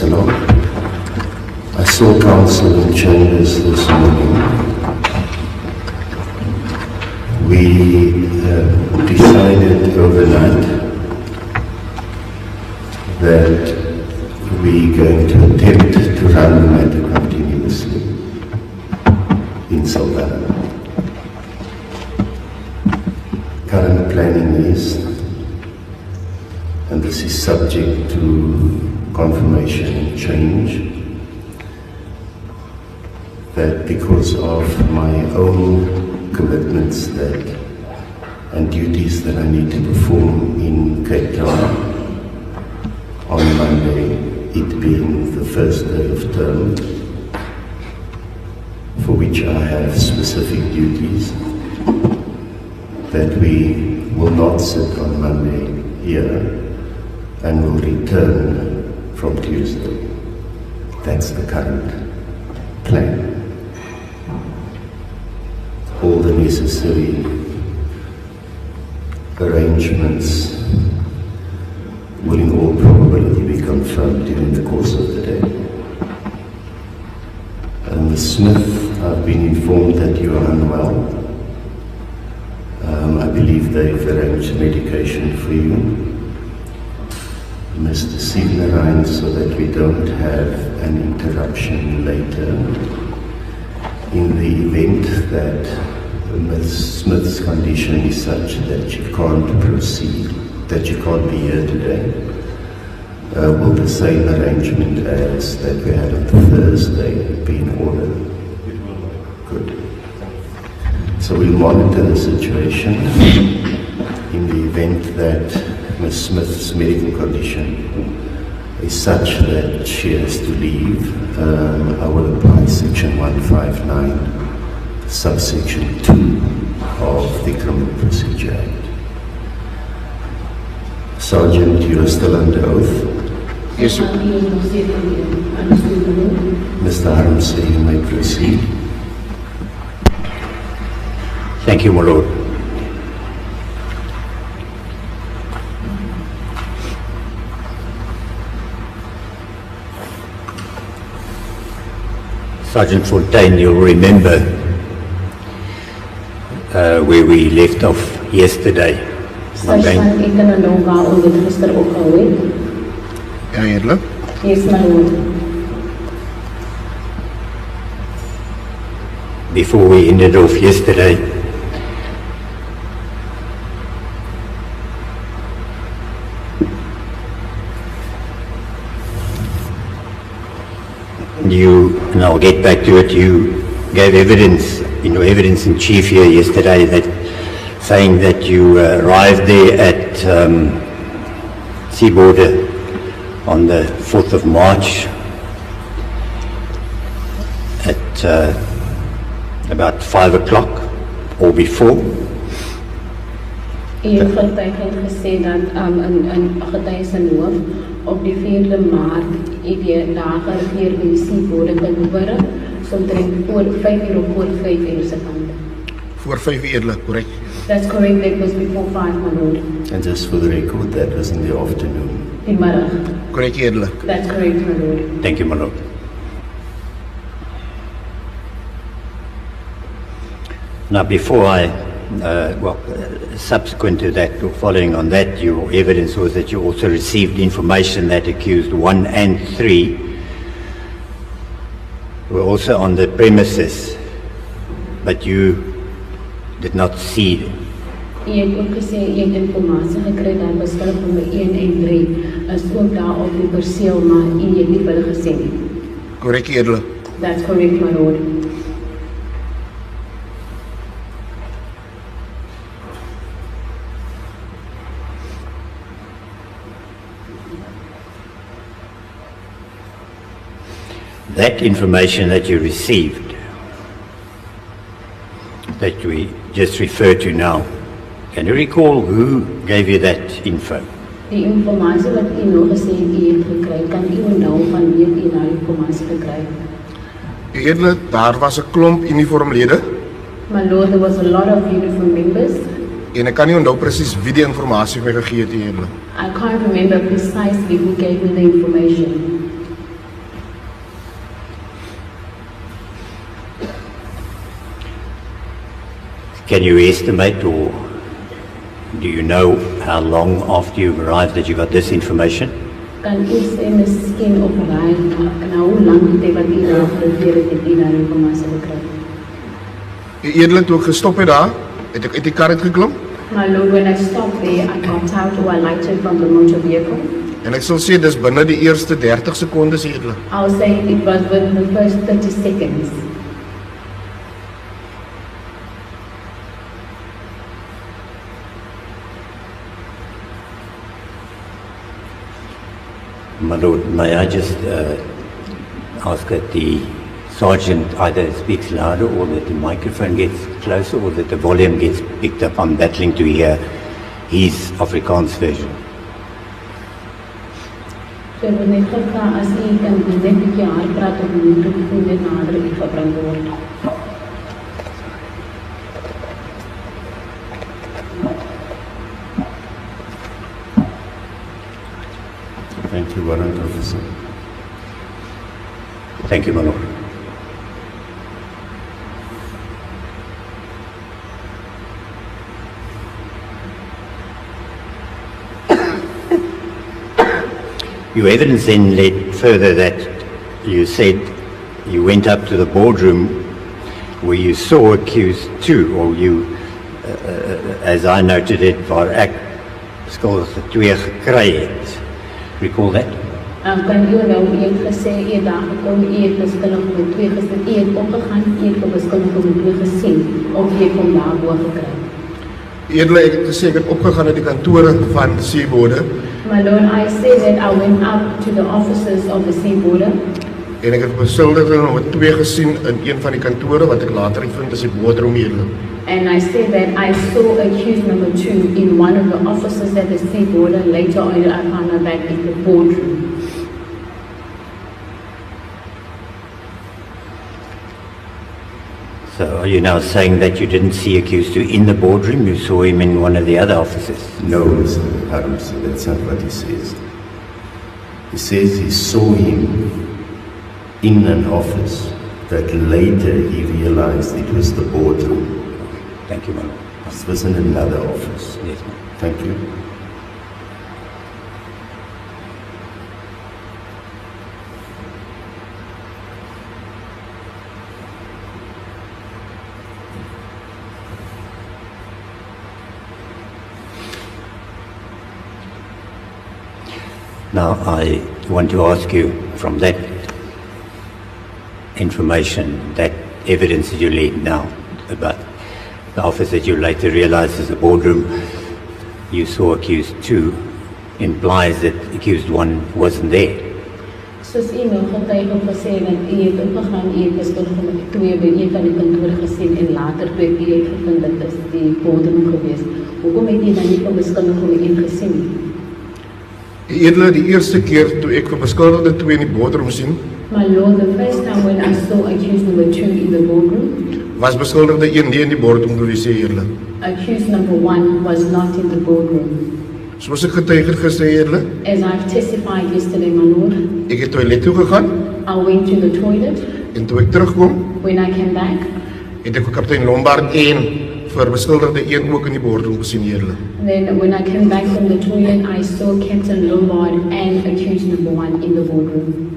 Salam. I saw council in chambers this morning. We decided overnight that we're going to attempt to run the matter continuously in Saldanha. Current planning is, and this is subject to confirmation and change, that because of my own commitments and duties that I need to perform in Cape Town on Monday, it being the first day of term, for which I have specific duties, that we will not sit on Monday here and will return from Tuesday. That's the current plan. All the necessary arrangements will in all probability be confirmed during the course of the day. Ms. Smith, I've been informed that you are unwell. I believe they've arranged medication for you. Mr. Siegnerine, so that we don't have an interruption later. In the event that Ms. Smith's condition is such that she can't proceed, that she can't be here today, will the same arrangement as that we had on Thursday be in order? Good. So we'll monitor the situation. In the event that Ms. Smith's medical condition is such that she has to leave, I will apply Section 159, subsection 2 of the Criminal Procedure Act. Sergeant, you are still under oath? Yes, sir. Mr. Harmse, you may proceed. Thank you, my Lord. Sergeant Fontaine, you'll remember where we left off yesterday. Ja, eerlijk? Yes, my lord. Before we ended off yesterday, and I'll get back to it, you gave evidence, evidence in chief here yesterday, that saying that you arrived there at Seaborder on the 4th of March at about 5 o'clock or before. U het getuiging gesê dat in getuigenhoof op die 4de Maart weer daar geregeer by die Seaborder Kantoor, so omtrent voor 5 uur of voor 5 uur se kant. Voor 5 uur eerlijk, correct? That's correct, that was before 5, my lord. And just for the record, that was in the afternoon. Die middag. Correct, eerlijk. That's correct, my lord. Thank you, my Lord. Now, before subsequent to that, or following on that, your evidence was that you also received information that accused 1 and 3 were also on the premises, but you did not see them. U het ook gesê, u het informatie gekry dat beskuldig nommer 1 en 3 is ook daar op die perseel, maar u het nie hulle gesê nie. Correct, eerlijk. That's correct, my lord. That information that you received, that we just refer to now, can you recall who gave you that info? Die informasie wat u nou gesê het, u het gekry, kan u onthou van wie u nou informasie gekry? Eerlijk, daar was 'n klomp uniformlede. My lord, there was a lot of uniform members. En ek kan nie onthou presies wie die informasie vir my gegee het, eerlik. I can't remember precisely who gave me the information. can you estimate, or do you know how long after you arrived that you got this information? Kan u sê miskien op raai, na hoe lang het jy wat u daar gereageer het en daar informasie gekry? Eerlik toe ek gestop het daar, het ek uit die kar uitgeklim My Lord, when I stopped there, I got out or I lighted from the motor vehicle. en ek sal sê dis binne die eerste 30 sekondes eerlik. I was saying it was within the first 30 seconds. My Lord, may I just ask that the sergeant either speaks louder or that the microphone gets closer or that the volume gets picked up. I'm battling to hear his Afrikaans version. So ek wil net gevra as u kan net 'n bietjie hard praat op die mikrofoon net nader u verbring word. Thank you, Warrant Officer. Thank you, my Lord. Your evidence then led further that you said you went up to the boardroom where you saw accused two, or you, as I noted it, waar ek skuldige twee gekry het. Recall that? Kan u nou u het gesê u het daar gekom, u het beskuldig met twee gesien, u het opgegaan, u het beskuldig met twee gesien, of u het hom daar bo gekry? Eerlik ek het gesê ek het opgegaan na die kantore van Seebode My Lord, I say that I went up to the offices of the Seebode en ek het beskuldigde nommer 2 gesien in een van die kantore wat ek later uitvind is die boardroom eerlik. and I say that I saw accused number 2 in one of the offices at the Seebode. Later on, I found out that in the boardroom. So are you now saying that you didn't see accused two in the boardroom, you saw him in one of the other offices? No, Mr. Harmse, that's not what he says. He says he saw him in an office that later he realized it was the boardroom. Thank you, my Lord. This was in another office. Yes, ma'am. Thank you. Now, I want to ask you from that information, that evidence that you laid now about the office that you later realized is a boardroom, you saw accused 2, implies that accused 1 wasn't there. Soos u nou getuig op gesê dat u het opgegaan, u het beskuldig met 2 by een van die kantore gesien en later toe u het gevind dat is die boardroom geweest. Hoekom het u dan nie vir beskuldig met een gesien nie? Eerlik die eerste keer toe ek vir beskuldigde 2 in die boardroom sien, My Lord, the first time when I saw accused number 2 in the boardroom, was beskuldigde 1 nie in die boardroom gewees nie eerlik. accused number 1 was not in the boardroom. Soos ek getuig het gesê eerlik, As I've testified yesterday, my Lord, ek het toilet toe gegaan I went to the toilet. en toe ek terugkom, When I came back, het ek vir kaptein Lombard en vir beskuldigde 1 ook in die boardroom gesien eerlik. then when I came back from the toilet, I saw Captain Lombard and accused number 1 in the boardroom.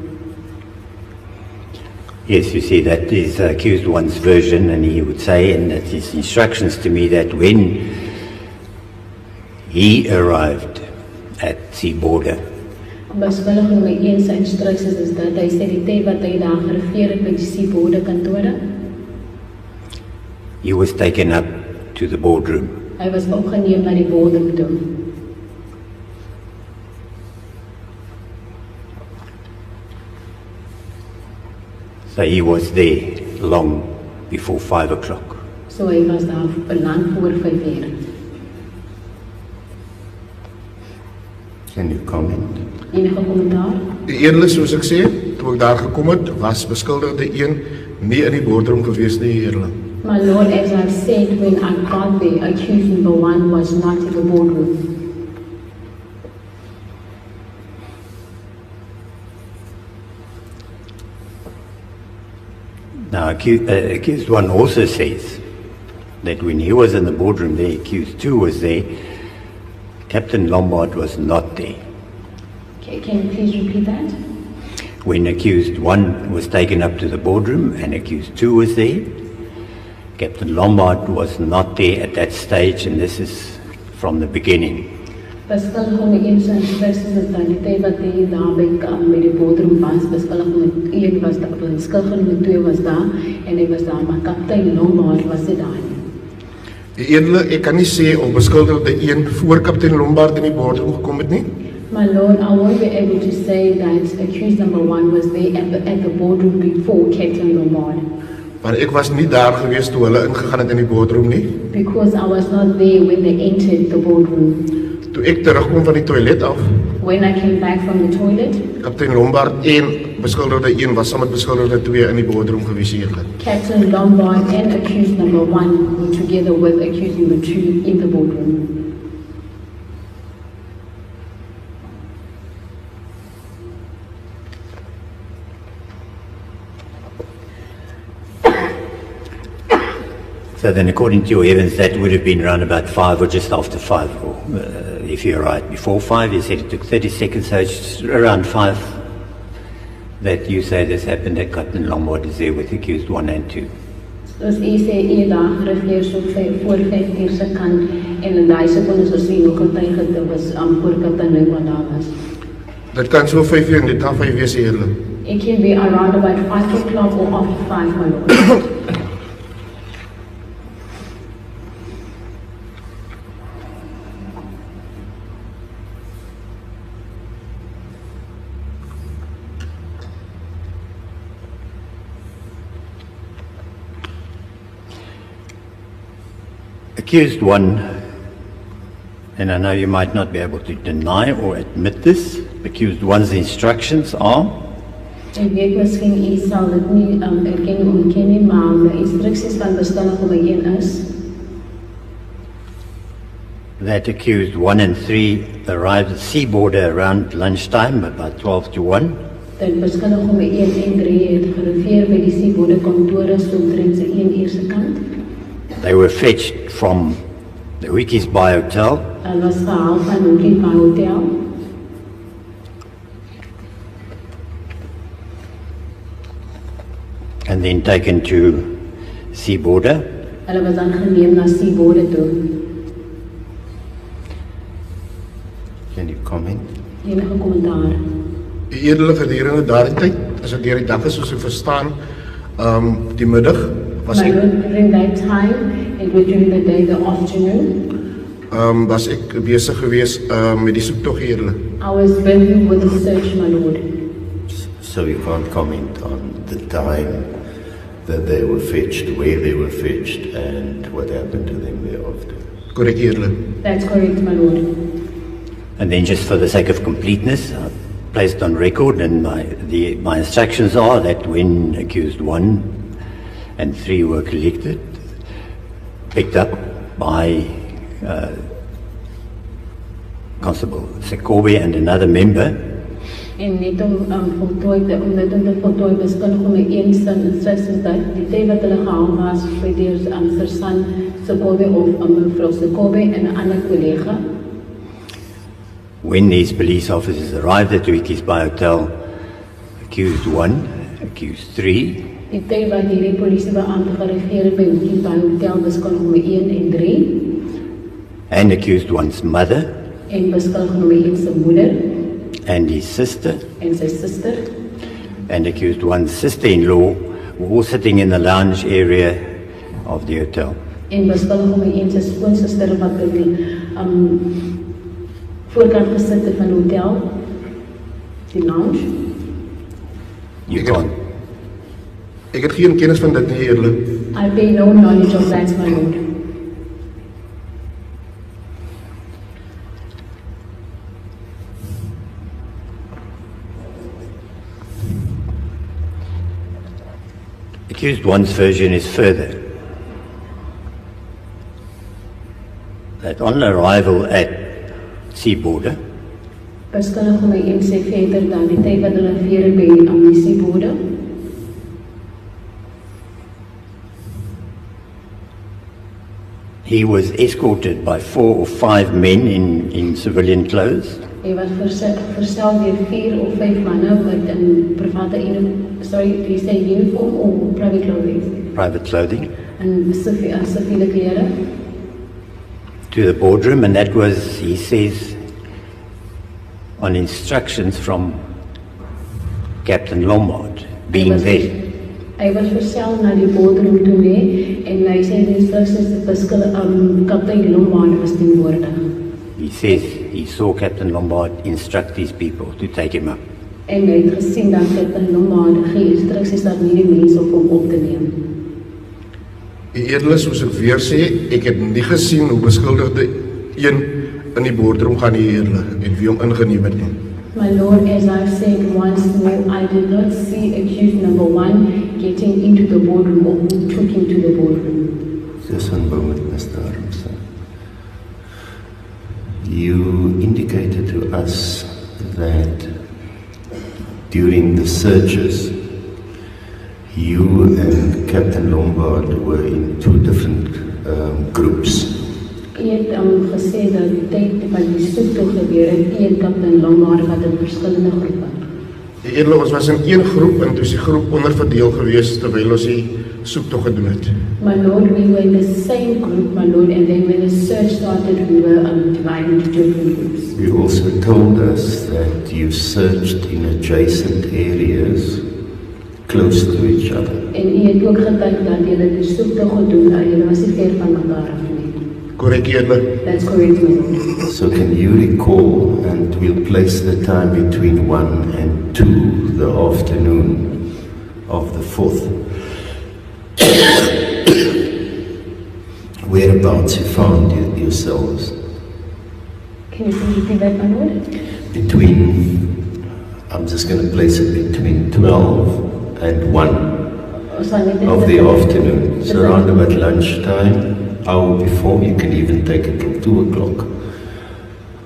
Yes, you see, that is accused 1's version, and he would say, and that's his instructions to me, that when he arrived at Seaborder, Beskuldig nummer 1 sy instructies is dat hy sê die tyd wat hy daar geregeer het by die Seebode kantore, he was taken up to the boardroom. hy was opgeneem na die boardroom toe. So he was there long before 5 o'clock. So hy was daar lang voor 5 uur. Can you comment? Enige kommentaar? Eerlik soos ek sê, toe ek daar gekom het, was beskuldigde 1 nie in die boardroom gewees nie eerlik. My Lord, as I've said, when I got there, accused number 1 was not in the boardroom. Now, accused 1 also says that when he was in the boardroom, the accused 2 was there, Captain Lombard was not there. Okay, can you please repeat that? When accused 1 was taken up to the boardroom and accused 2 was there, Captain Lombard was not there at that stage, and this is from the beginning. Beskuldig om die een se instruksies is dan die tyd wat hy daar by die boardroom was, beskuldig om 1 was daar, beskuldig om 2 was daar, en hy was daar, maar kaptein Lombard was nie daar nie. Die edele, ek kan nie sê of beskuldigde 1 voor kaptein Lombard in die boardroom gekom het nie. My lord, I won't be able to say that accused number 1 was there at the boardroom before Captain Lombard. Maar ek was nie daar gewees toe hulle ingegaan het in die boardroom nie. Because I was not there when they entered the boardroom. Toe ek terugkom van die toilet af, When I came back from the toilet, kaptein Lombard en beskuldigde 1 was saam met beskuldigde 2 in die boardroom gewees eerlik. Captain Lombard and accused number 1 were together with accused number 2 in the boardroom. So then, according to your evidence, that would have been around about 5 or just after 5, or if you're right, before 5, you said it took 30 seconds, so it's around 5 that you say this happened, that Captain Lombard is there with accused 1 and 2. Dus u sê u daar geregeer so voor 5 uur se kant en in daai sekondes as u nog getuige dit was voor kaptein Lombard daar was. Dit kan so 5 uur en dit kan 5 wees eerlik. It can be around about 5 o'clock or after 5, my lord. Accused 1, and I know you might not be able to deny or admit this, accused 1's instructions are, Ek weet miskien u sal dit nie erken of ontken nie, maar die instruksies van beskuldig om 1 is that accused 1 and 3 arrived at Seaborder around lunchtime, about 12 to 1, dat beskuldig om 1 en 3 het geregeer by die Seaborder kantore so omtrent se 1 uur se kant. They were fetched from the Wikis Bay Hotel Hulle was gehaal van Wikis Bay Hotel and then taken to Seaborder. Hulle was dan geneem na Seaborder toe. Can you comment? Enige kommentaar? Die edele gedurende daardie tyd, as dit deur die dag is soos ek verstaan, die middag was My ek lord, during that time, it was during the day, the afternoon, was ek besig gewees met die soektog eerlik. I was busy with the search, my lord. So you can't comment on the time that they were fetched, where they were fetched, and what happened to them thereafter. Korrek eerlik. That's correct, my lord. And then just for the sake of completeness, I placed on record, and my instructions are that when accused 1 and 3 were collected, picked up by Constable Sekobe and another member, En net om te voltooi beskuldig om 1 se instruksies dat die tyd wat hulle gehaal was by deur Sergeant Sekobe of mevrou Sekobe en 'n ander kollega. when these police officers arrived at Wikis Bay Hotel, accused 1, accused 3, Die tyd wat hierdie polisiebeampte geregeer het by Wikis Bay Hotel beskuldig om 1 en 3 and accused 1's mother en beskuldig om 1 se moeder and his sister en sy suster and accused 1's sister-in-law were all sitting in the lounge area of the hotel. en beskuldig om 1 se skoonsister wat by die voorkant gesit het van die hotel, die lounge. You Ek can't. Ek het geen kennis van dit nie eerlik. I pay no knowledge of that, my lord. Accused 1's version is further. That on arrival at Seaborder, Beskuldig om 1 sê verder dan die tyd wat hulle weer by die Seaborder, He was escorted by 4 or 5 men in civilian clothes. Hy was verstel deur 4 of 5 manne wat in private uniform of private clothing. Private clothing. En siviele klere. To the boardroom, and that was, he says, on instructions from Captain Lombard, being there. Hy was verstel na die boardroom toe mee en hy sê die instructions kaptein Lombard was teenwoordig. He says he saw Captain Lombard instruct these people to take him up. En hy het gesien dat kaptein Lombard gee instruksies dat nie die mense op hom op te neem. Eerlik soos ek weer sê, ek het nie gesien hoe beskuldigde een in die boardroom gaan nie eerlik en wie hom ingeneem het nie. My Lord, as I've said once more, I did not see accused number 1 getting into the boardroom or who took him to the boardroom. Just one moment, Mr. Armstrong. You indicated to us that during the searches, you and Captain Lombard were in 2 different groups. Hy het gesê dat die tyd van die soektog gebeur het, en kaptein Lombard wat in verskillende groepe. Eerlik, ons was in een groep en toe is die groep onderverdeel gewees terwyl ons die soektog gedoen het. My Lord, we were in the same group, my Lord, and then when the search started, we were divided into different groups. You also told us that you searched in adjacent areas close to each other. En hy het ook getuig dat julle die soektog gedoen, en julle was nie ver van mekaar af nie. Correct, eerlik. That's correct, my Lord. So can you recall, and we'll place the time between 1 and 2 the afternoon of the 4th, whereabouts you found yourselves? Can you please repeat that, my Lord? I'm just going to place it between 12 and 1 of the afternoon. So around about lunchtime, hour before, you can even take it till 2 o'clock,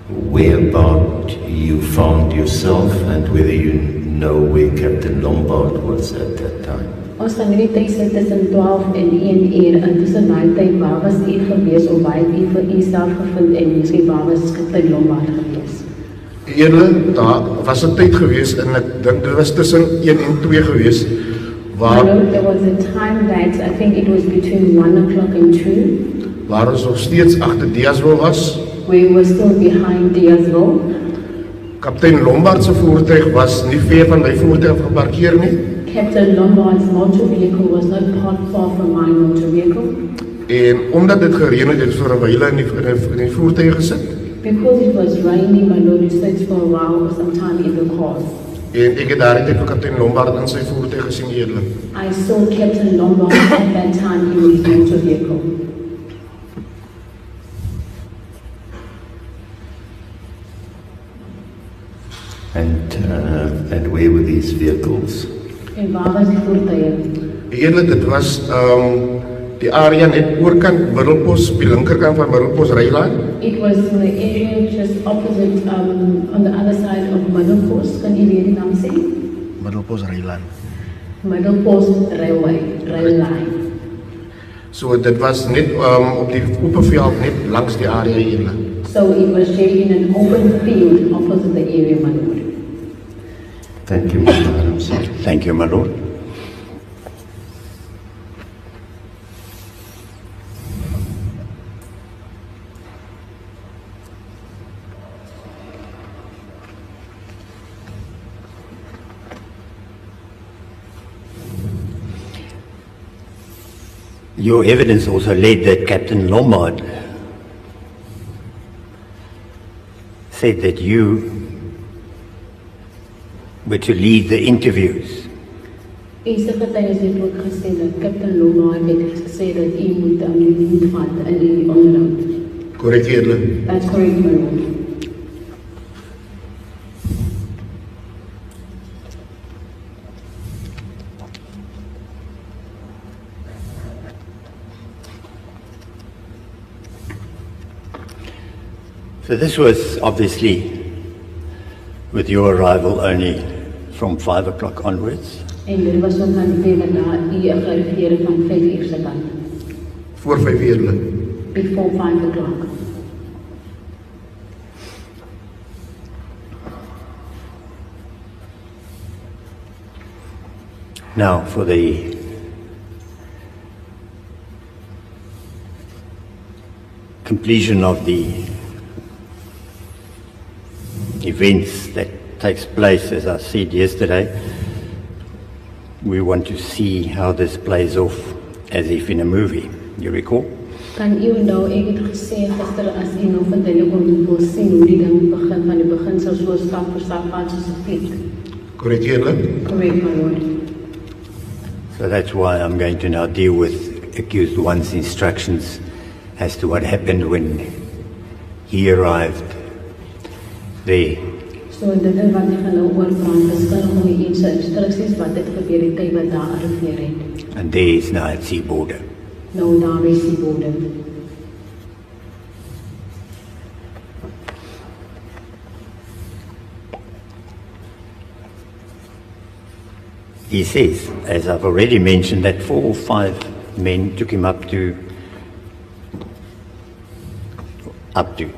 whereabout you found yourself and whether you know where Captain Lombard was at that time. Ons gaan hierdie tyd sit tussen 12 en 1 uur, en tussen daai tyd waar was u gewees of waar het u vir u self gevind en miskien waar was kaptein Lombard gewees? Eerlik, daar was 'n tyd gewees en ek dink dit was tussen 1 en 2 gewees waar There was a time that I think it was between 1 o'clock and 2. waar ons nog steeds agter Diaswil was. We were still behind Diasville. Kaptein Lombard se voertuig was nie ver van my voertuig geparkeer nie. Captain Lombard's motor vehicle was not parked far from my motor vehicle. En omdat dit gereën het, het vir 'n wyle in die voertuig gesit. Because it was raining, my Lord, we sat for a while or some time in the car. En ek het daardie tyd vir Kaptein Lombard in sy voertuig gesien eerlik. I saw Captain Lombard at that time in his motor vehicle. And where were these vehicles? En waar was die voertuie? Eerlik, dit was die area net oorkant Middelpos, op die linkerkant van Middelpos Rylaan. It was in the area just opposite, on the other side of Middelpos. Kan jy weer die naam sê? Middelpos Rylaan. Middelpos Railway, rail line. So dit was net op die open veld net langs die area eerlik. So it was there in an open field opposite the area, my Lord. Thank you, Mr. Adamson. Thank you, my Lord. Your evidence also led that Captain Lombard said that you were to lead the interviews. Is the getuies het ook gesê dat Captain Lombard het gesê dat u moet die lead vat in die onderhoud. Korrek eerlik. That's correct, my Lord. So this was obviously with your arrival only from 5 o'clock onwards. En dit was ook aan die tyd dat u gearriveer het van 5 uur se kant. Voor 5 uur. before 5 o'clock. Now, for the completion of the events that takes place, as I said yesterday, we want to see how this plays off as if in a movie. You recall? Kan u nou, ek het gesê gister as u nou vandag wil sien hoe die ding begin van die begin so stap vir stap aan soos 'n fliek. Korrek, eerlik? Correct, my lord. So that's why I'm going to now deal with accused one's instructions as to what happened when he arrived there. So dit is wat ek gaan nou oorpraat, beskryf hoe die instruksies wat het gebeur die tyd wat daar arriveer het. And there is now at sea border. Nou daar is die bodem. He says, as I've already mentioned, that 4 or 5 men took him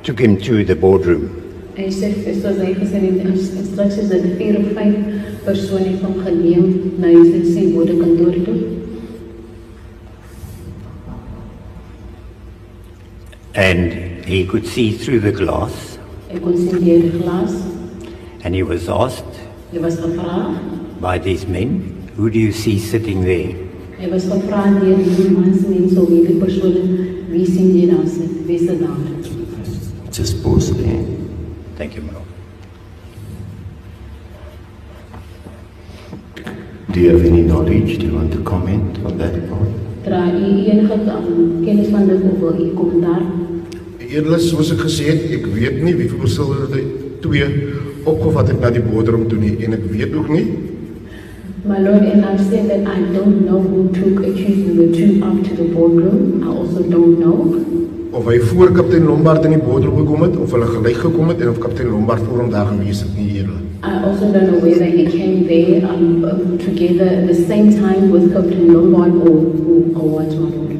took him to the boardroom. Hy sê, soos hy gesê in die instruksies, dat 4 of 5 persone het hom geneem na die bodekantoor toe. And he could see through the glass, Hy kon sien deur die glas. and he was asked Hy was gevra, by these men, who do you see sitting there? hy was gevra deur die mense of hierdie persone, wie sien jy daar sit, wie sit daar? Just pause there. Thank you, Maro. Do you have any knowledge? Do you want to comment on that part? Dra u enige kennis van dit of wil u kommentaar? Eerlik, soos ek gesê het, ek weet nie wie verskillende 2 opgevat het na die boardroom toe nie, en ek weet ook nie My lord, and I've said that I don't know who took accused number 2 up to the boardroom. I also don't know of hy voor kaptein Lombard in die boardroom gekom het, of hulle gelyk gekom het, en of kaptein Lombard voor hom daar gewees het nie, eerlik. I also don't know whether he came there together at the same time with Captain Lombard or what, my lord.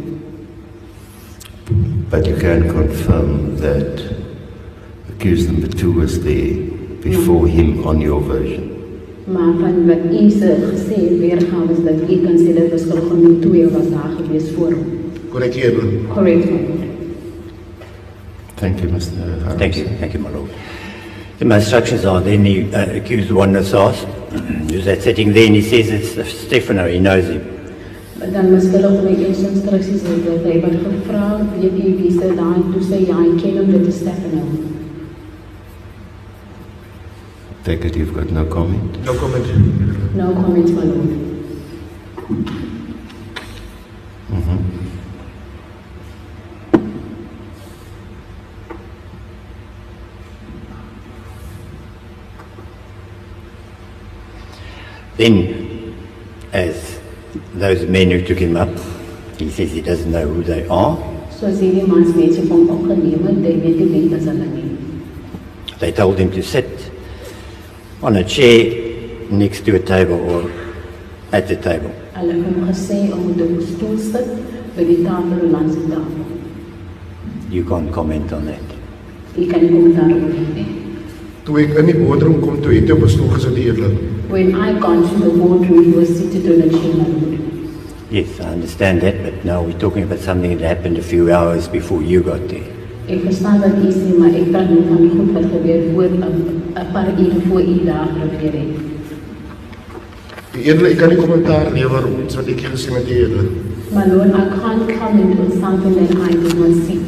But you can confirm that accused number 2 was there before him on your version. Maar van wat u gesê weergawe is dat u kan sê dat beskuldige nummer 2 was daar gewees voor hom. Korrek, eerlik. Correct, my lord. Thank you, Mr. Harris. Thank you, my lord. The instructions are then the accused one is asked, who's that sitting there, and he says it's Stefano, he knows him. Dan beskuldige my eerste instruksies is dat hy wat gevra, weet u wie sit daar, en toe sê ja, hy ken hom, dit is Stefano. Take it you've got no comment? No comment. No comments, my lord. Then, as those men who took him up, he says he doesn't know who they are. Soos hierdie mans mense van hom opgeneem het, hy weet nie wie is hulle nie. They told him to sit on a chair next to a table or at the table. Hulle het hom gesê om op 'n stoel sit by die tafel langs die tafel. You can't comment on that. Ek kan nie kommentaar oor dit nie. Toe ek in die boardroom kom, toe het hy op 'n stoel gesit, eerlik. When I got to the boardroom, he was seated on a chair, my lord. Yes, I understand that, but now we're talking about something that happened a few hours before you got there. Ek verstaan wat u sê, maar ek praat nie van die goed wat gebeur voor 'n paar ure voor u daar gebeur het. Eerlik, ek kan nie kommentaar lewer op iets wat ek gesien het, eerlik. My lord, I can't comment on something that I did not see.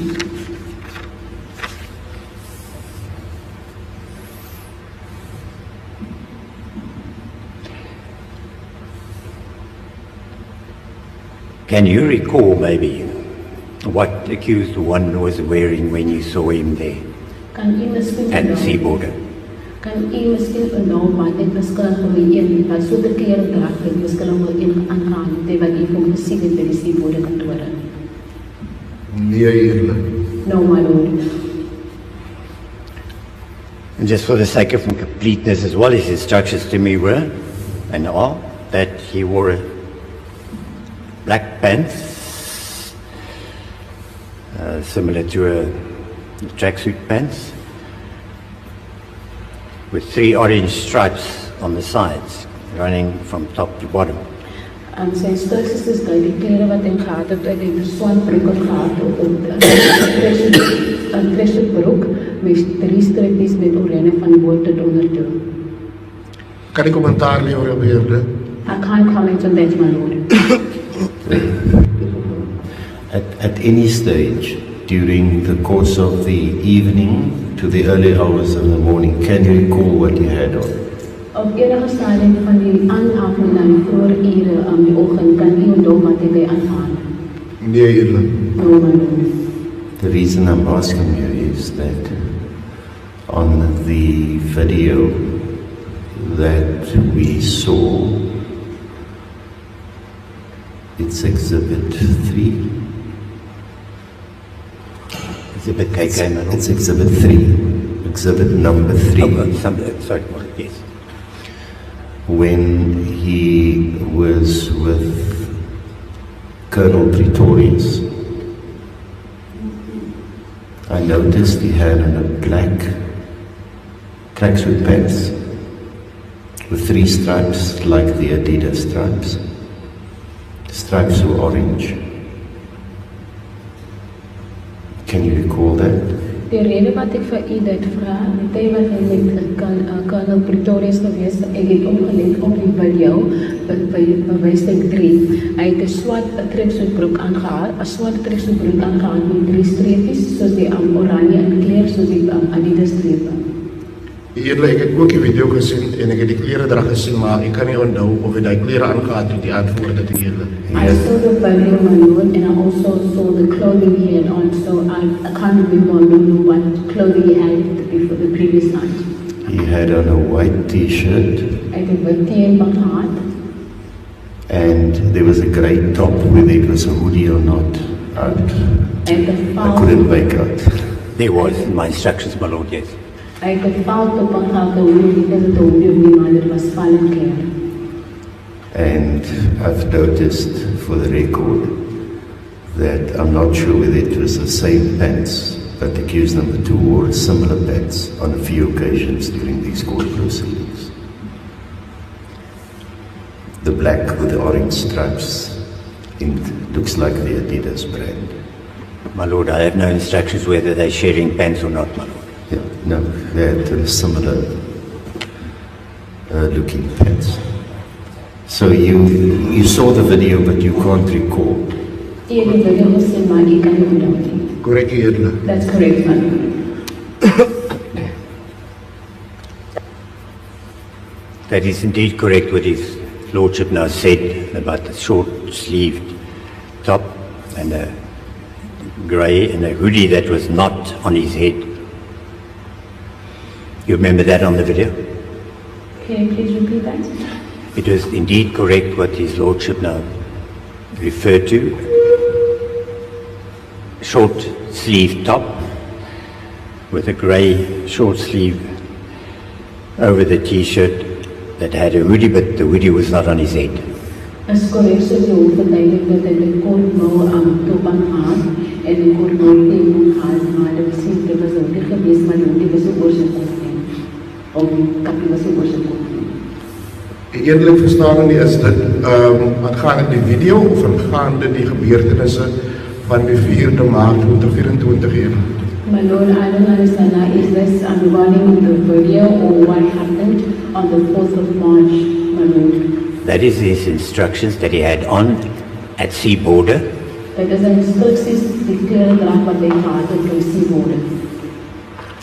Can you recall maybe what accused one was wearing when you saw him there Kan u miskien at the sea border? Kan u miskien onthou wat dit beskuldige my een wat so te klere dra het beskuldige my een aangaan het wat u van gesien het by die seebode kantore? Nee, eerlik. No, my lord. And just for the sake of completeness as well, his instructions to me were, and are, that he wore black pants, similar to a tracksuit pants, with 3 orange stripes on the sides, running from top to bottom. Sy instructies is dat die klere wat hy gehad het, hy het 'n swart broek gehad op 'n tracksuit broek met 3 streepies met oranje van bo tot onder toe. Kan ek kommentaar lewer op hierde? I can't comment on that, my lord. At any stage during the course of the evening to the early hours of the morning, can you recall what you had on? Op enige stadium van die aanhaving na die vroeë ure aan die oggend kan u onthou wat hy aangaan. Nee, hierde. No, my lord. The reason I'm asking you is that on the video that we saw, it's exhibit 3. Exhibit KK, my lord. It's exhibit 3. Exhibit number 3. Sorry, yes. When he was with Colonel Pretorius, I noticed he had on a black tracksuit pants with 3 stripes like the Adidas stripes. The stripes were orange. Can you recall that? Die rede wat ek vir u dit vra, die tyd wat hy met Colonel Pretorius gewees, ek het omgelet op die video, bewys ek 3. Hy het 'n swart tracksuit broek aangehad, 'n swart tracksuit broek aangehad met 3 streepies, soos die oranje in kleur, soos die Adidas strepe. Hierde, ek het ook die video gesien en ek het die klere drag gesien, maar ek kan nie onthou of hy die klere aangehad het die antwoord dat hierde. I saw the video, my lord, and I also saw the clothing he had on, so I can't remember what clothing he had before the previous night. He had on a white t-shirt Hy het 'n wit T-shirt gehad, and there was a grey top, whether it was a hoodie or not. en I couldn't make out. There was in my instructions, my lord, yes. hy het 'n fout op gehad, because het hoodie op die man, dit was val kleur. And I've noticed for the record that I'm not sure whether it was the same pants, but accused number 2 wore similar pants on a few occasions during these court proceedings. The black with the orange stripes, it looks like the Adidas brand. My lord, I have no instructions whether they're sharing pants or not, my lord. Yeah, no, they had similar looking pants. So you saw the video, but you can't recall. U het die video gesien, maar u kan nie onthou nie. Korrek, hierde. That's correct, my lord. That is indeed correct what his lordship now said about the short-sleeved top and a grey and a hoodie that was not on his head. You remember that on the video? Can you please repeat that? It was indeed correct what his lordship now referred to. Short-sleeved top with a grey short sleeve over the t-shirt that had a hoodie, but the hoodie was not on his head. Is correct, soos jy hoef verduidelik dat hy die kortmouw top aangehad en die kortmouw T-mouw gehad, maar dit was nie, dit was ook nie gewees, maar die was ook oor sy kop heen. Of die kapie was ook oor sy kop heen. Eerlijk verstaan nie is dit, aangaande die video of aangaande die gebeurtenisse van die 4de Maart 2024 hier? My lord, I don't understand now, is this regarding the video or what happened on the 4th of March, my lord? That is his instructions that he had on at sea border. Dit is instructies die klere drag wat hy gehad het op die seebode.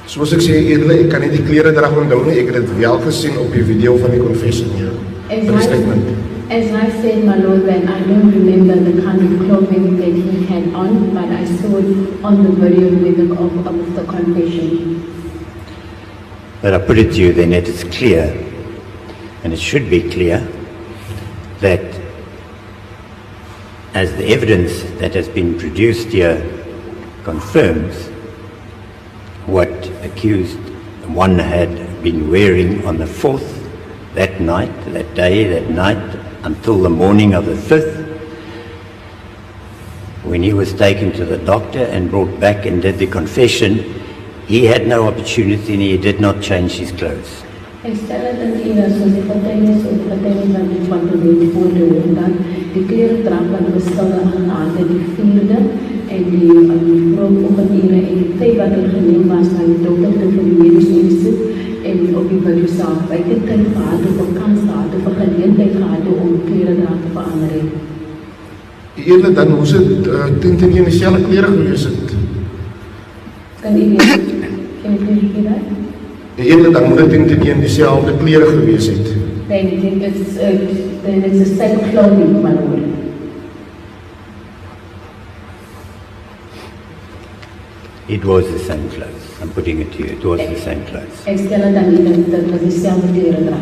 Soos ek sê eerlijk, ek kan nie die klere drag onthou nie, ek het dit wel gesien op die video van die confession hier. Die statement. As I said, my lord, that I don't remember the kind of clothing that he had on, but I saw it on the video of the confession. But I put it to you then that it's clear, and it should be clear, that as the evidence that has been produced here confirms what accused one had been wearing on the 4th, that night, that day, that night, until the morning of the 5th, when he was taken to the doctor and brought back and did the confession, he had no opportunity and he did not change his clothes. Ek stel dit in u dat soos die getuienis van die van die voordoen dat die klere dra wat beskuldig gehad het, die vierde en die vroegoggendure en die tyd wat er geneem was na die dokter te vir die mediese ondersoek en op die video self. Hy het tyd gehad of 'n kans gehad of 'n geleentheid gehad om klere dra te verander. Eerder dan moes het 10 in dieselfde klere gewees het. Kan u weer, kan u repeat that? Eerder dan moet het 10 in dieselfde klere gewees het. Then it's the same clothing, my lord. It was the same clothes. I'm putting it to you. It was the same clothes. Ek stel dit aan u dat dit was dieselfde klere dra.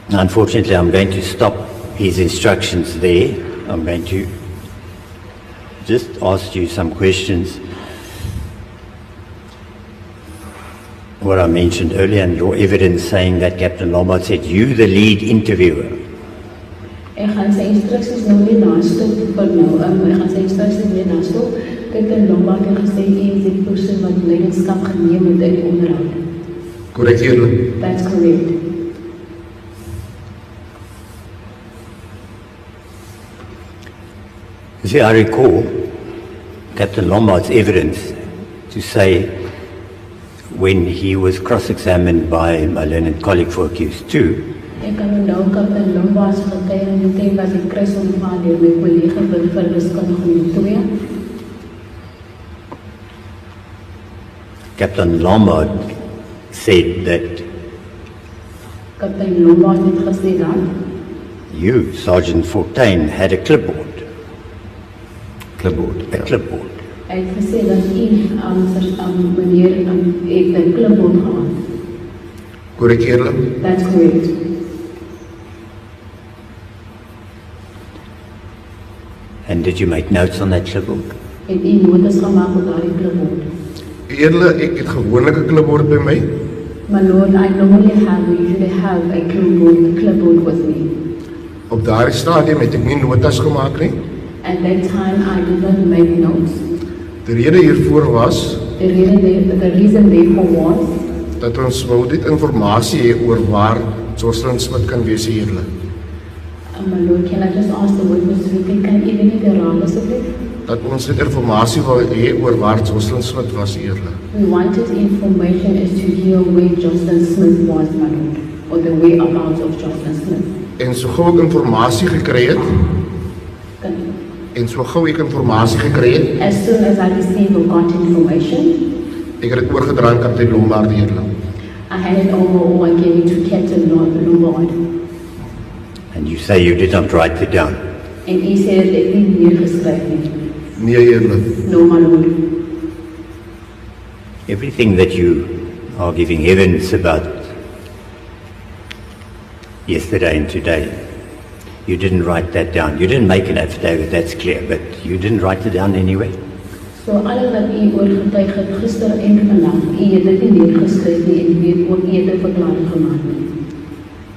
Unfortunately, I'm going to stop his instructions there. I'm going to just ask you some questions. What I mentioned earlier and your evidence saying that Captain Lombard said, you the lead interviewer. Ek gaan sy instruksies nou weer nastop vir nou. Ek gaan sy instruksies weer nastop. Captain Lombard het gesê hy is die persoon wat leierskap geneem het in die onderhoud. Correct, eerlijk. That's correct. You see, I recall Captain Lombard's evidence to say when he was cross-examined by my learned colleague for accused 2, Ek kan onthou Captain Lombard se getuienis die tyd wat die kruis ontvang deur my kollega vir wiskundige 2. Captain Lombard said that Captain Lombard het gesê dat you, Sergeant Fortuyn, had a clipboard. A clipboard. hy het gesê dat meneer het 'n klipbord gehad. Correct, eerlijk. That's correct. And did you make notes on that clipboard? Het u notas gemaak op daardie klipbord? Eerlijk, ek het gewoonlik 'n klipbord by my. My lord, I usually have a clipboard with me. Op daardie stadium het ek nie notas gemaak nie. At that time, I did not make notes. De rede hiervoor was The reason therefore was dat ons wou dit informasie hê oor waar Joshlin Smith kan wees eerlik. my lord, can I just ask the witness to repeat? Kan u net herhaal asseblief? Dat ons dit informasie wou hê oor waar Joshlin Smith was eerlik. We wanted information as to hear where Joshlin Smith was, my lord, or the whereabouts of Joshlin Smith. En so gou ek informasie gekry het, As soon as I received or got information, ek het dit oorgedra aan Kaptein Lombard eerlik. I handed over or I gave it to Captain Lombard. And you say you did not write it down. And he said that he neergeskryf nie. Nee eerlik. No, my lord. Everything that you are giving evidence about yesterday and today, you didn't write that down. You didn't make an affidavit, that's clear, but you didn't write it down anyway. So alles wat u oorgetuig het gister en vandag, u het dit nie neergeskryf nie en weet ook u het 'n verklaring gemaak nie.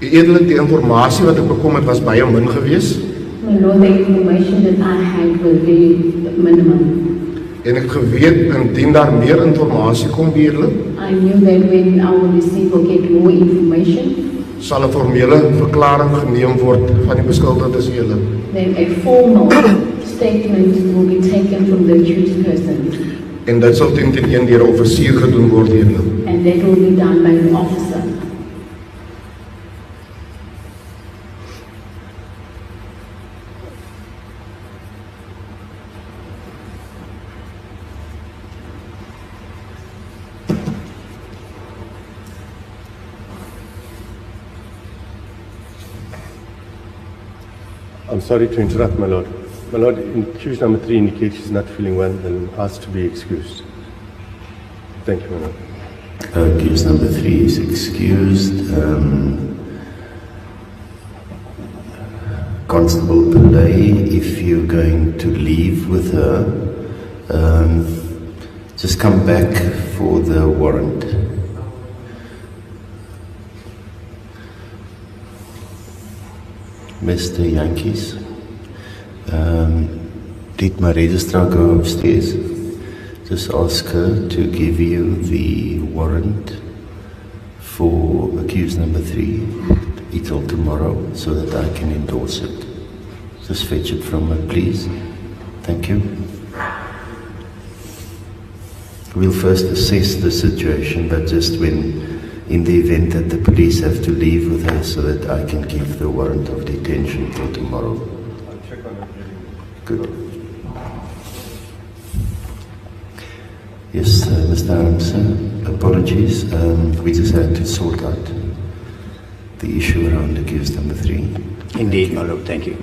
Eerlik, die informasie wat ek bekom het was baie min gewees. My lord, the information that I had was very minimum. En ek het geweet indien daar meer informasie kom eerlik, I knew that when I would receive or get more information, sal 'n formele verklaring geneem word van die beskuldigdes eerlik. then a formal statement will be taken from the accused person, En dit sal teen deur 'n offisier gedoen word eerlik. and that will be done by an officer. I'm sorry to interrupt, my lord. My lord, accused number 3 indicates she's not feeling well and asked to be excused. Thank you, my lord. Accused number 3 is excused. Constable Pillay, if you're going to leave with her, just come back for the warrant. Mr. Yankees, did my registrar go upstairs? Just ask her to give you the warrant for accused number 3 until tomorrow so that I can endorse it. Just fetch it from her, please. Thank you. We'll first assess the situation, but just when, in the event that the police have to leave with her so that I can give the warrant of detention till tomorrow. I'll check on it. Good. Yes, Mr. Adams, apologies. We just had to sort out the issue around accused number 3. Indeed, my lord, thank you.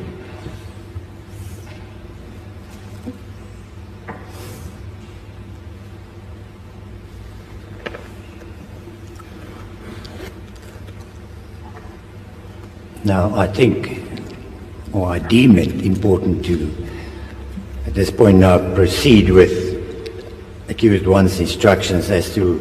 Now, I think, or I deem it important to, at this point now, proceed with accused one's instructions as to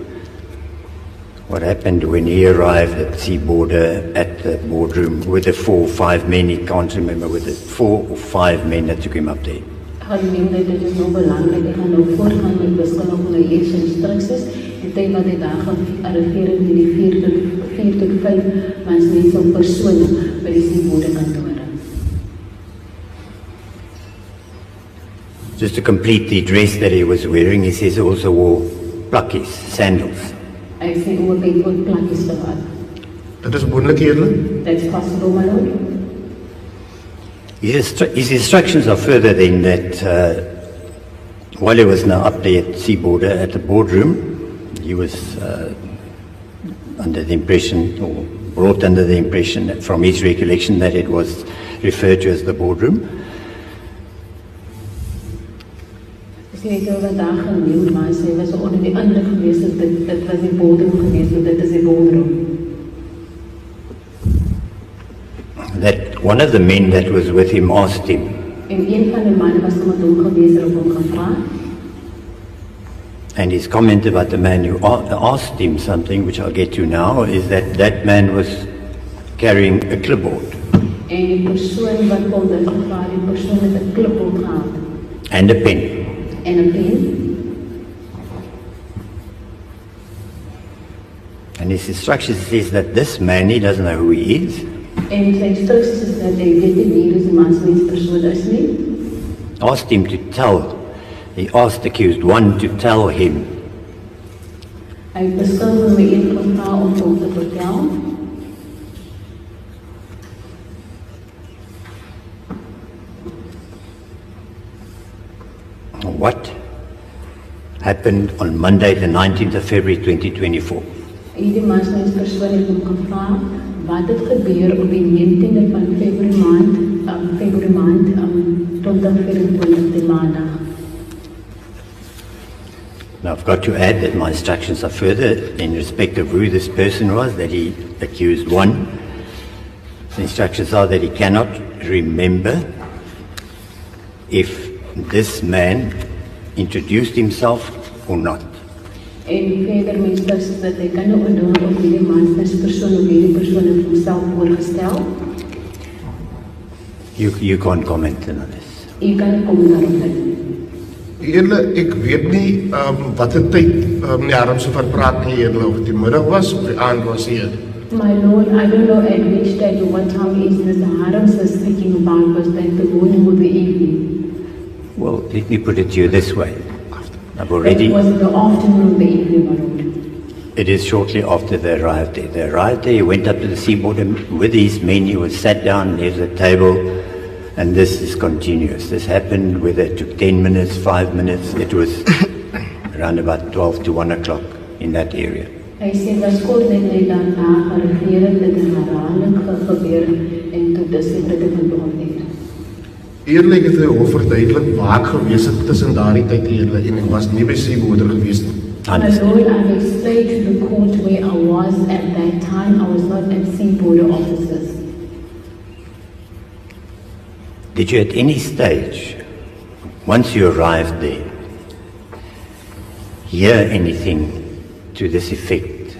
what happened when he arrived at Sea Border at the boardroom with the 4 or 5 men, he can't remember, with the 4 or 5 men that took him up there. Gaan neem dat dit is nou belangrijk. Ik ga nou voortgaan met wiskunde van de eerste instructies. Die tijd wat hij daar gaan arriveren in die 4 tot 5 mensen niet zo'n persoon bij die Seaborder kantoren. Just to complete the dress that he was wearing, he says he also wore plakkies, sandals. Hij zei ook hij ook plakjes gehad. Dit is wonderlik eerlik. That's possible, my lord. His instructions are further than that while he was now up there at Sea Border at the boardroom, he was under the impression, or brought under the impression that from his recollection that it was referred to as the boardroom. Sy het oor daag geneem, maar sy was onder die indruk geweest dat dit was die boardroom geweest, dat dit is die boardroom. That one of the men that was with him asked him, En een van die mannen was met hom geweest en op hom gevra. and his comment about the man who asked him something, which I'll get to now, is that man was carrying a clipboard En die persoon wat hom dit gevra, die persoon het 'n klipbord gehad and a pen. en 'n pen. And his instructions says that this man, he doesn't know who he is. En sy instructies is dat hy weet nie wie die man se persoon is nie. Asked him to tell, he asked accused one to tell him Hy beskryf hom met een gevra om hom te vertel. what happened on Monday the 19th of February 2024. Hierdie man se persoon het hom gevra wat het gebeur op die 19de van Februarie maand 2024 die maandag. Now I've got to add that my instructions are further in respect of who this person was, that he accused one. The instructions are that he cannot remember if this man introduced himself or not. En verder my instructies is dat hy kan nie onthou of hierdie man se persoon of hierdie persoon het homself voorgestel. You can't comment on this. Jy kan nie kom daarop nie. Ek weet nie watter tyd meneer Adams van praat nie eerder of die middag was of die aand was hier. My lord, I don't know at which time or what time is Mr. Adams is speaking about, was that the morning or the evening? Well, let me put it to you this way. I've It already, was the afternoon or the evening, my lord. it is shortly after they arrived there. They arrived there, he went up to the seaboard and with his men, he was sat down, there's a table, and this is continuous. This happened whether it took 10 minutes, 5 minutes, it was around about 12 to 1 o'clock in that area. Hy sê, was kort net net daarna geregeer het, dit is herhaling gebeur, en toe dis dit het begon het. Eerlik het hy verduidelik waar ek gewees het tussen daardie tyd eerlik en ek was nie by Seaborder gewees nie. My lord, I've explained to the court where I was at that time. I was not at Seaborder offices. Did you at any stage, once you arrived there, hear anything to this effect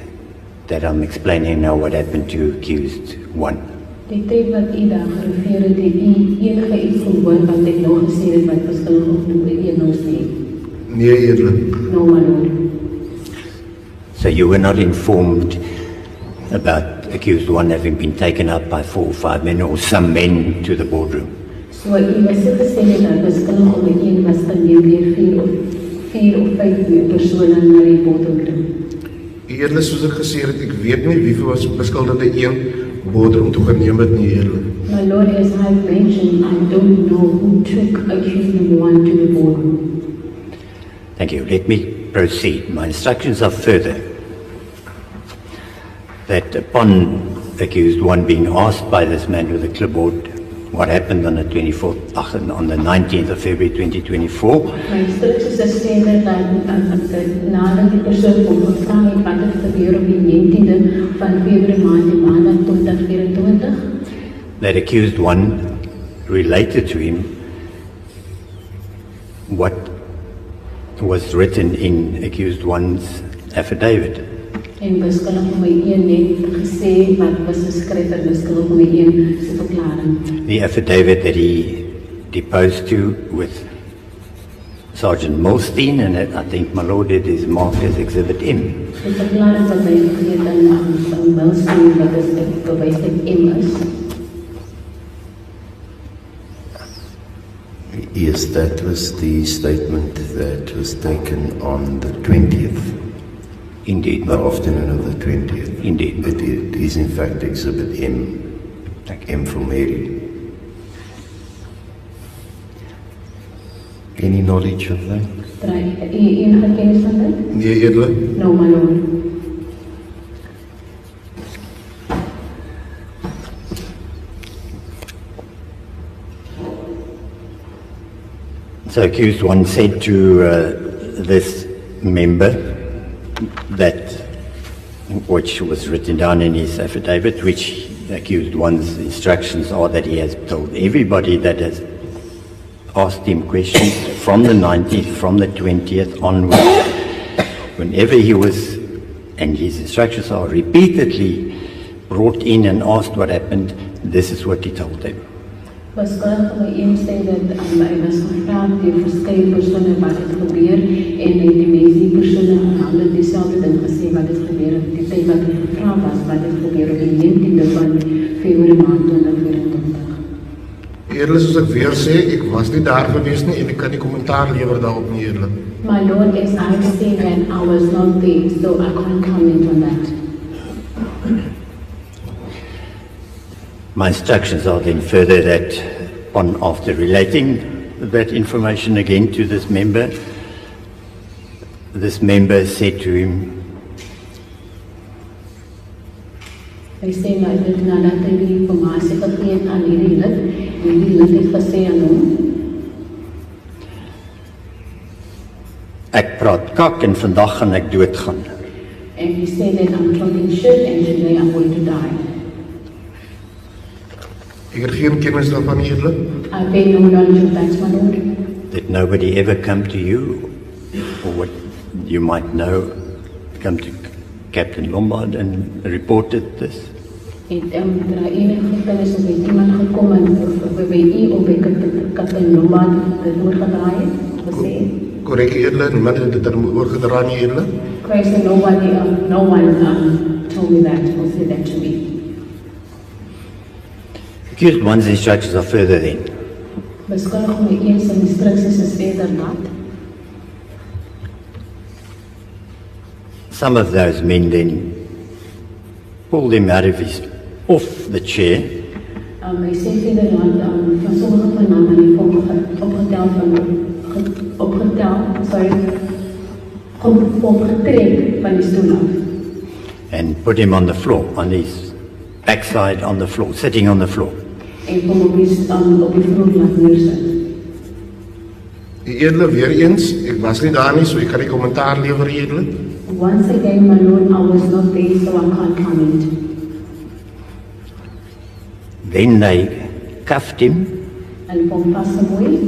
that I'm explaining now what happened to accused one? Die tyd wat u daar gerefereer het, het u enige iets gehoor wat ek nou gesê het wat verskillend op die nou sê? Nee, eerlik. No, my lord. So you were not informed about accused one having been taken up by 4 or 5 men or some men to the boardroom? So u was het gesê dat verskillend op die een was geneem deur 4 of 5 persone na die boardroom toe. Eerlik soos ek gesê het, ek weet nie wie was beskuldigde een boardroom toe geneem het nie, eerlik. My lord, as I mentioned, I don't know who took accused number 1 to the boardroom. Thank you. Let me proceed. My instructions are further that upon accused one being asked by this man with the clipboard what happened on the 19th of February 2024, My instructies is sê dat nadat die persoon hom gevra het wat het gebeur op die 19de van Februarie maand 2024, that accused one related to him what was written in accused one's affidavit. en beskuldig hom my een net gesê wat was geskryf en beskuldig hom my een se verklaring. The affidavit that he deposed to with Sergeant Molstein, and I think my lord it is marked as Exhibit M. Die verklaring wat hy gegee het aan Milstein wat is bewys dat M is. Yes, that was the statement that was taken on the 20th. Indeed, The afternoon of the 20th. Indeed. It is in fact Exhibit M. Thank you. M for Mary. Any knowledge of that? Enige kennis van dit? Nee, eerlik. No, my lord. So accused one said to this member that which was written down in his affidavit, which the accused one's instructions are that he has told everybody that has asked him questions from the 19th, from the 20th onwards, whenever he was, and his instructions are repeatedly brought in and asked what happened, this is what he told them. Beskuldig hom my een sê dat hy was gevra deur verskeie persone wat het gebeur en het die mense die persone herhaal dieselfde ding gesê wat het gebeur op die tyd wat hy gevra was wat het gebeur op die 19de van Februarie maand 2024. Eerlik soos ek weer sê, ek was nie daar gewees nie en ek kan nie kommentaar lewer daarop nie, eerlik. My lord, as I say that I was not there, so I can't comment on that. My instructions are then further that after relating that information again to this member said to him, Hy sê nadat hy die informasie gegee het aan hierdie lid, en die lid het gesê aan hom, ek praat kak en vandag gaan ek doodgaan. and he said that I'm talking shit and today I'm going to die. Ek het geen kennis daarvan, eerlik. I pay no knowledge of that, my lord. Did nobody ever come to you, or what you might know, come to Captain Lombard and reported this? Het daar enige kennis of het iemand gekom en by u of by kapitein Lombard dit oorgedraai het, gesê het? Korrek, eerlik. Niemand het dit oorgedra nie, eerlik. Christ, no one told me that or said that to me. Accused one's instructions are further then. Beskuldig hom my een se instruksies is verder dat Some of those men then pulled him off the chair hy sê verder dat van sommige van hom aan die opgetrek van die stoel af and put him on the floor, on his backside on the floor, sitting on the floor. en hom op die vloer laat neersit. Eerlik, weer eens, ek was nie daar nie, so ek kan nie kommentaar lewer, eerlik. Once again, my lord, I was not there, so I can't comment. Then they cuffed him, En hom vasgemoei,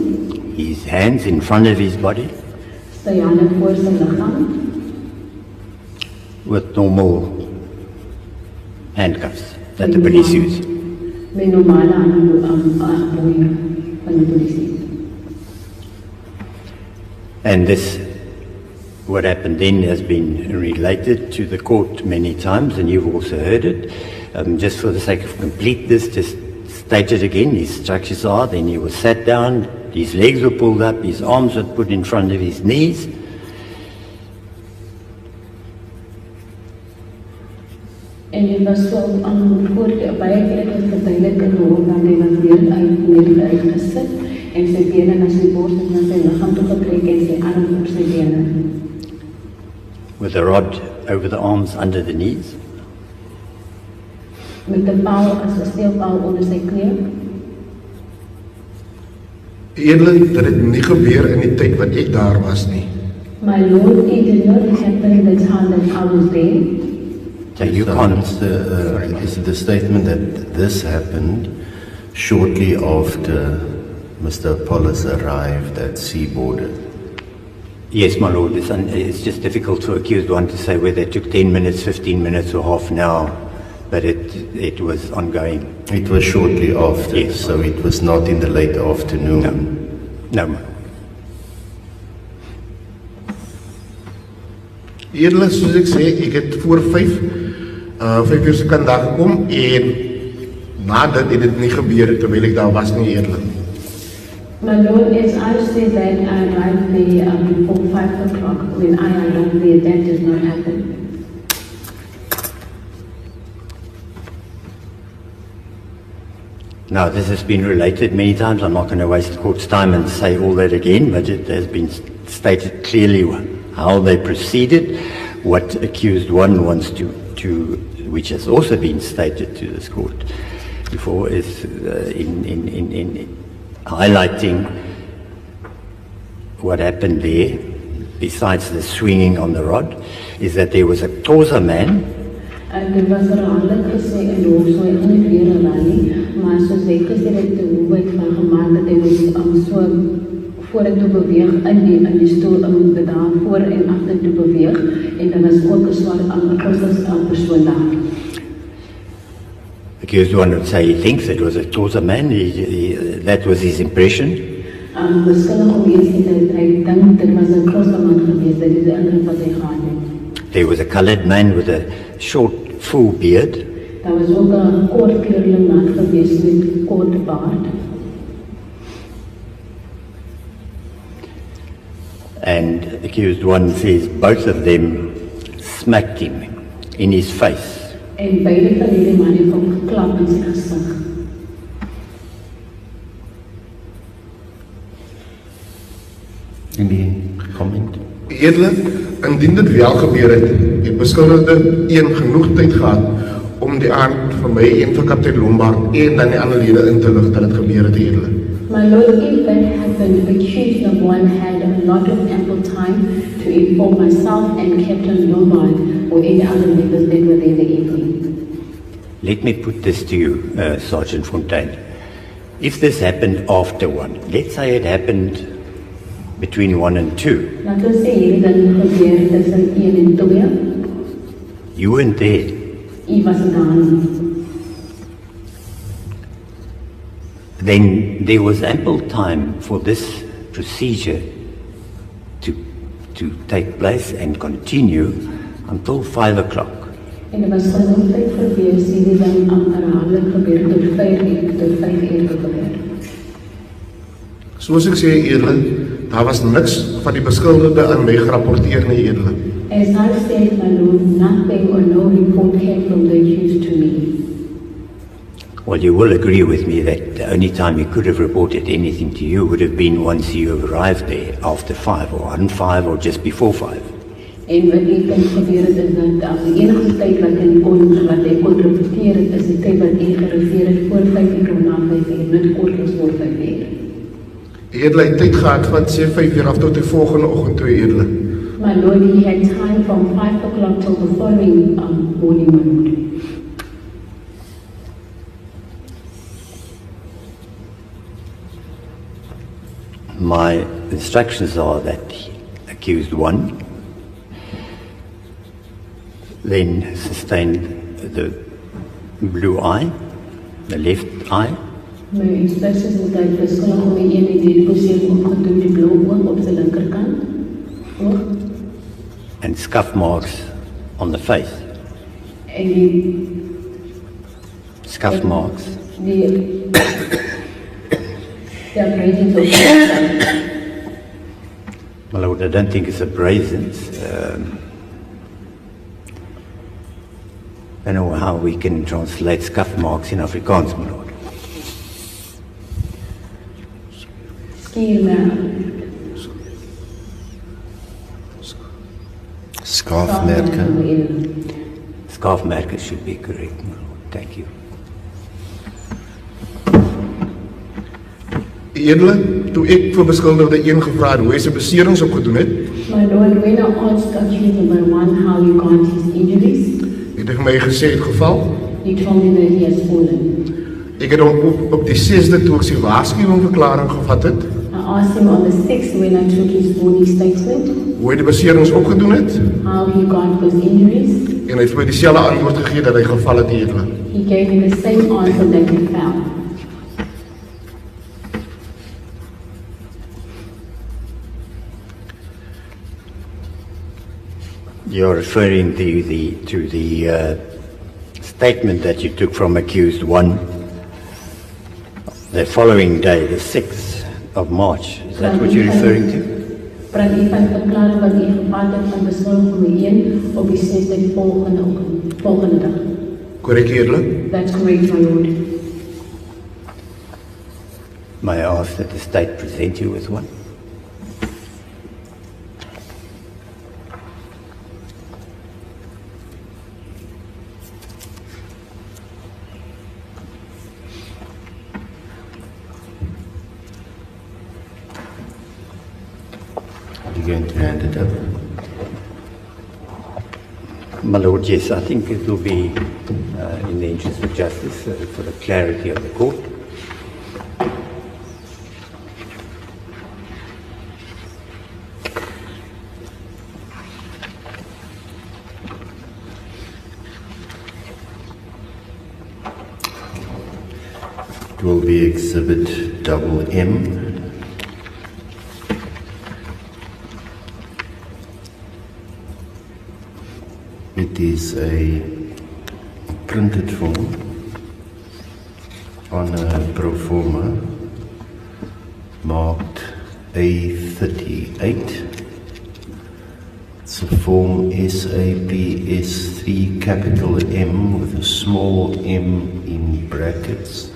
his hands in front of his body, sy hande voor sy liggaam with normal handcuffs that the police use. die normale aanboeien van die polisie. And this, what happened then has been related to the court many times, and you've also heard it. Just for the sake of completeness, just state it again, his instructions are, then he was sat down, his legs were pulled up, his arms were put in front of his knees. En dit was so voor baie keer het verduidelik in hoe dan hy was weer uitgesit en sy bene na sy bors en na sy liggaam toe getrek en sy arm op sy bene. With a rod over the arms, under the knees. Met 'n paal as 'n steelpaal onder sy knie. Eerlik, dit het nie gebeur in die tyd wat ek daar was nie. My Lord, it did not happen the time that I was there. So you So can't. is the statement that this happened shortly after Mr. Apollos arrived at sea border? Yes, my lord, it's just difficult for accused one to say whether it took 10 minutes, 15 minutes or half an hour, but it was ongoing. It was shortly after, Yes. so it was not in the late afternoon. No, my lord. Eerlik, soos ek sê, ek het voor 5 uur se kant daar gekom en nadat het dit nie gebeur terwyl ek daar was nie, eerlik. My Lord, as I said that I arrived there before 5 o'clock. When I arrived there, that did not happen. Now, this has been related many times. I'm not going to waste the court's time and say all that again, but it has been stated clearly how they proceeded. What accused one wants to which has also been stated to this court before, is in highlighting what happened there, besides the swinging on the rod, is that there was a Xhosa man. Dit was herhaaldelijk gesê in de hoofd, so ek gaan nie weer herhaal nie, maar soos ek gesê het, hoe het van gemaakt dat hy was so vorentoe beweeg in die stoel, daar voor en achter toe beweeg, en daar was ook een zwart persoon daar. Accused one would say he thinks it was a Xhosa man, that was his impression. Beskuldig geweest het, hy dink dit was een Xhosa man geweest, dat is die indruk wat hy gehad het. There was a coloured man with a short, full beard. Daar was ook een kortkleurige man geweest met kort baard. And accused one says both of them smacked him in his face. En beide van die man het hom geklap in sy gesig. Any comment? Eerlik, indien dit wel gebeur het beskuldigde een genoeg tyd gehad om die aand vir my en vir kaptein Lombard en dan die ander lede in te lig dat dit gebeur het, eerlik. My Lord, if that happened, the accused of one had a lot of ample time to inform myself and Captain Lombard or any other members that were there the evening. Let me put this to you, Sergeant Fontaine. If this happened after 1, let's say it happened between 1 and 2. Laat ons sê hierdie ding gebeur tussen 1 en 2. You weren't there. U was daar nie. Then there was ample time for this procedure to take place and continue until 5 o'clock. En er was genoeg tyd gewees, hierdie ding herhaaldelijk gebeur tot 5 uur gebeur. Soos ek sê, eerlik, daar was niks van die beskuldigde aan my gerapporteer nie, eerlik. As I said, my Lord, nothing or no report came from the accused to me. Well, you will agree with me that the only time he could have reported anything to you would have been once you arrived there, after 5 or on 5 or just before 5. En wat ek kan gebeur het, is dat die enige tyd wat hy kon rapporteer het, is die tyd wat hy geregeer het voor 5 uur of na 5 uur, net kortliks voor 5 uur. Eerlik, tyd gehad van sê 5 uur af tot die volgende oggend toe, eerlik. My Lord, he had time from 5 o'clock till the following morning, my Lord. My instructions are that accused 1 then sustained the blue eye The left eye? My instructions is dat verskillende om die een die posisie opgedoen die blou oog op sy linkerkant. Oog. And scuff marks on the face. En die Scuff marks. die abrasions op sy kant. My lord, I don't think it's abrasions. I don't know how we can translate scuff marks in Afrikaans, my lord. Skiermerk. Skaafmerke. Scarf markers should be correct, my lord. Thank you. Edele, toe ek vir beskuldigde 1 gevra het hoe hy sy beserings opgedoen het, My lord, when I asked accused number 1 how he got his injuries, het hy vir my gesê het geval. he told me that he has fallen. Ek het hom op die 6de toe ek sy waarskuwingverklaring gevat het, I asked him on the 6th when I took his warning statement hoe hy die beserings opgedoen het, how he got his injuries. en hy het vir my dieselfde antwoord gegee dat hy geval het, edele. He gave me the same answer that he fell. You're referring to the statement that you took from accused 1 the following day, the 6th of March. Is that what you're referring to? Praat u van die verklaring wat u gevat het van beskuldigde 1 op die 6de die volgende dag. Korrek, edele? That's correct, my lord. May I ask that the state present you with one? You're going to hand it up. My lord, yes, I think it will be in the interest of justice for the clarity of the court. It will be exhibit double M. It is a printed form on a pro forma marked A38. It's a form SAPS3 capital M with a small m in brackets.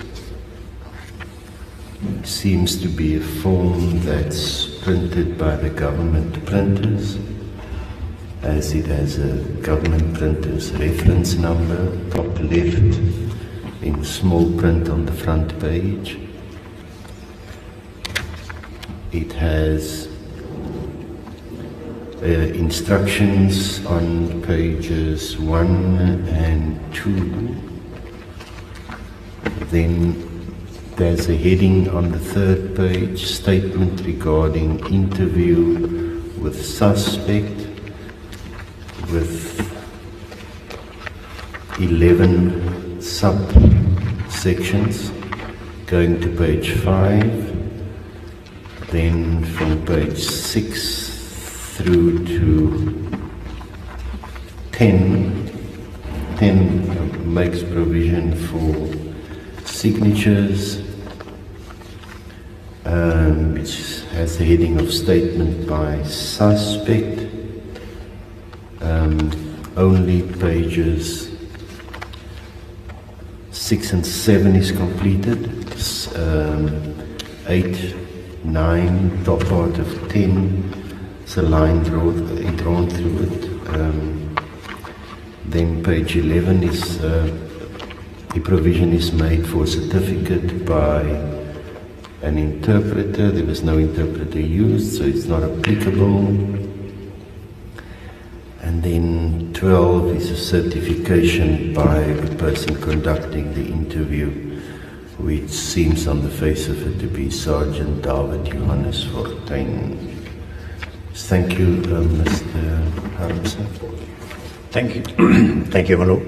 It seems to be a form that's printed by the government printers, as it has a government printer's reference number, top left, in small print on the front page. It has instructions on pages 1 and 2. Then there's a heading on the 3rd page, statement regarding interview with suspect, with 11 subsections, going to page 5, then from page 6 through to 10 makes provision for signatures, which has the heading of statement by suspect. Only pages 6 and 7 is completed. 8, 9, top part of 10, it's a line drawn through it. Then page 11 is the provision is made for a certificate by an interpreter. There was no interpreter used, so it's not applicable. And then 12 is a certification by the person conducting the interview, which seems on the face of it to be Sergeant David Johannes Fortuin. Thank you, Mr. Harmsen. Thank you. Thank you, my lord.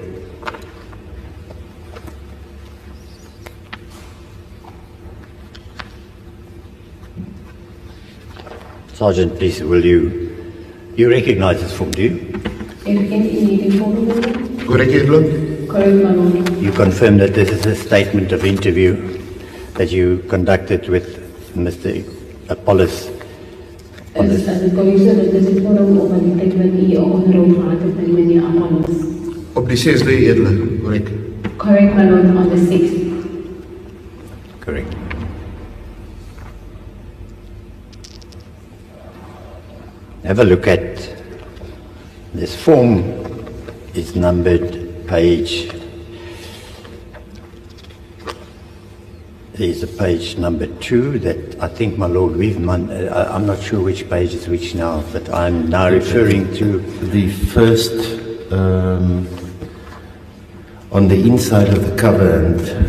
Sergeant, please, you recognize this form, do you? Erken u hierdie vorm? Korrek eerlik? Correct, my lord. You confirm that this is a statement of interview that you conducted with Mr. Apollos. As a commissioner, dit is die vorm op die tyd wat u 'n onderhoud gehad het met meneer Apollos. Op die 6de eerlik, korrek. Correct, my lord, on the 6th. Correct. Have a look at this form. Is numbered page. There's a page number 2 that I think, my lord, I'm not sure which page is which now, but I'm now referring to The first, on the inside of the cover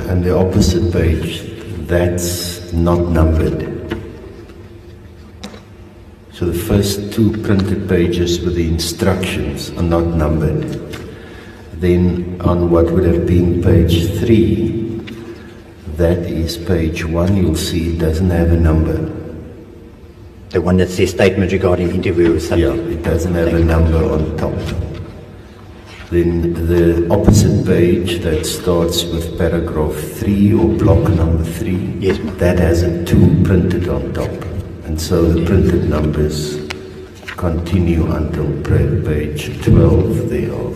and the opposite page, that's not numbered. So the first 2 printed pages with the instructions are not numbered. Then on what would have been page 3, that is page 1, you'll see it doesn't have a number. the one that says statement regarding interview or something. Yeah, it doesn't have a number on top. Then the opposite page that starts with paragraph 3 or block number 3, Yes, ma'am. that has a 2 printed on top. And so the printed numbers continue until page 12 thereof.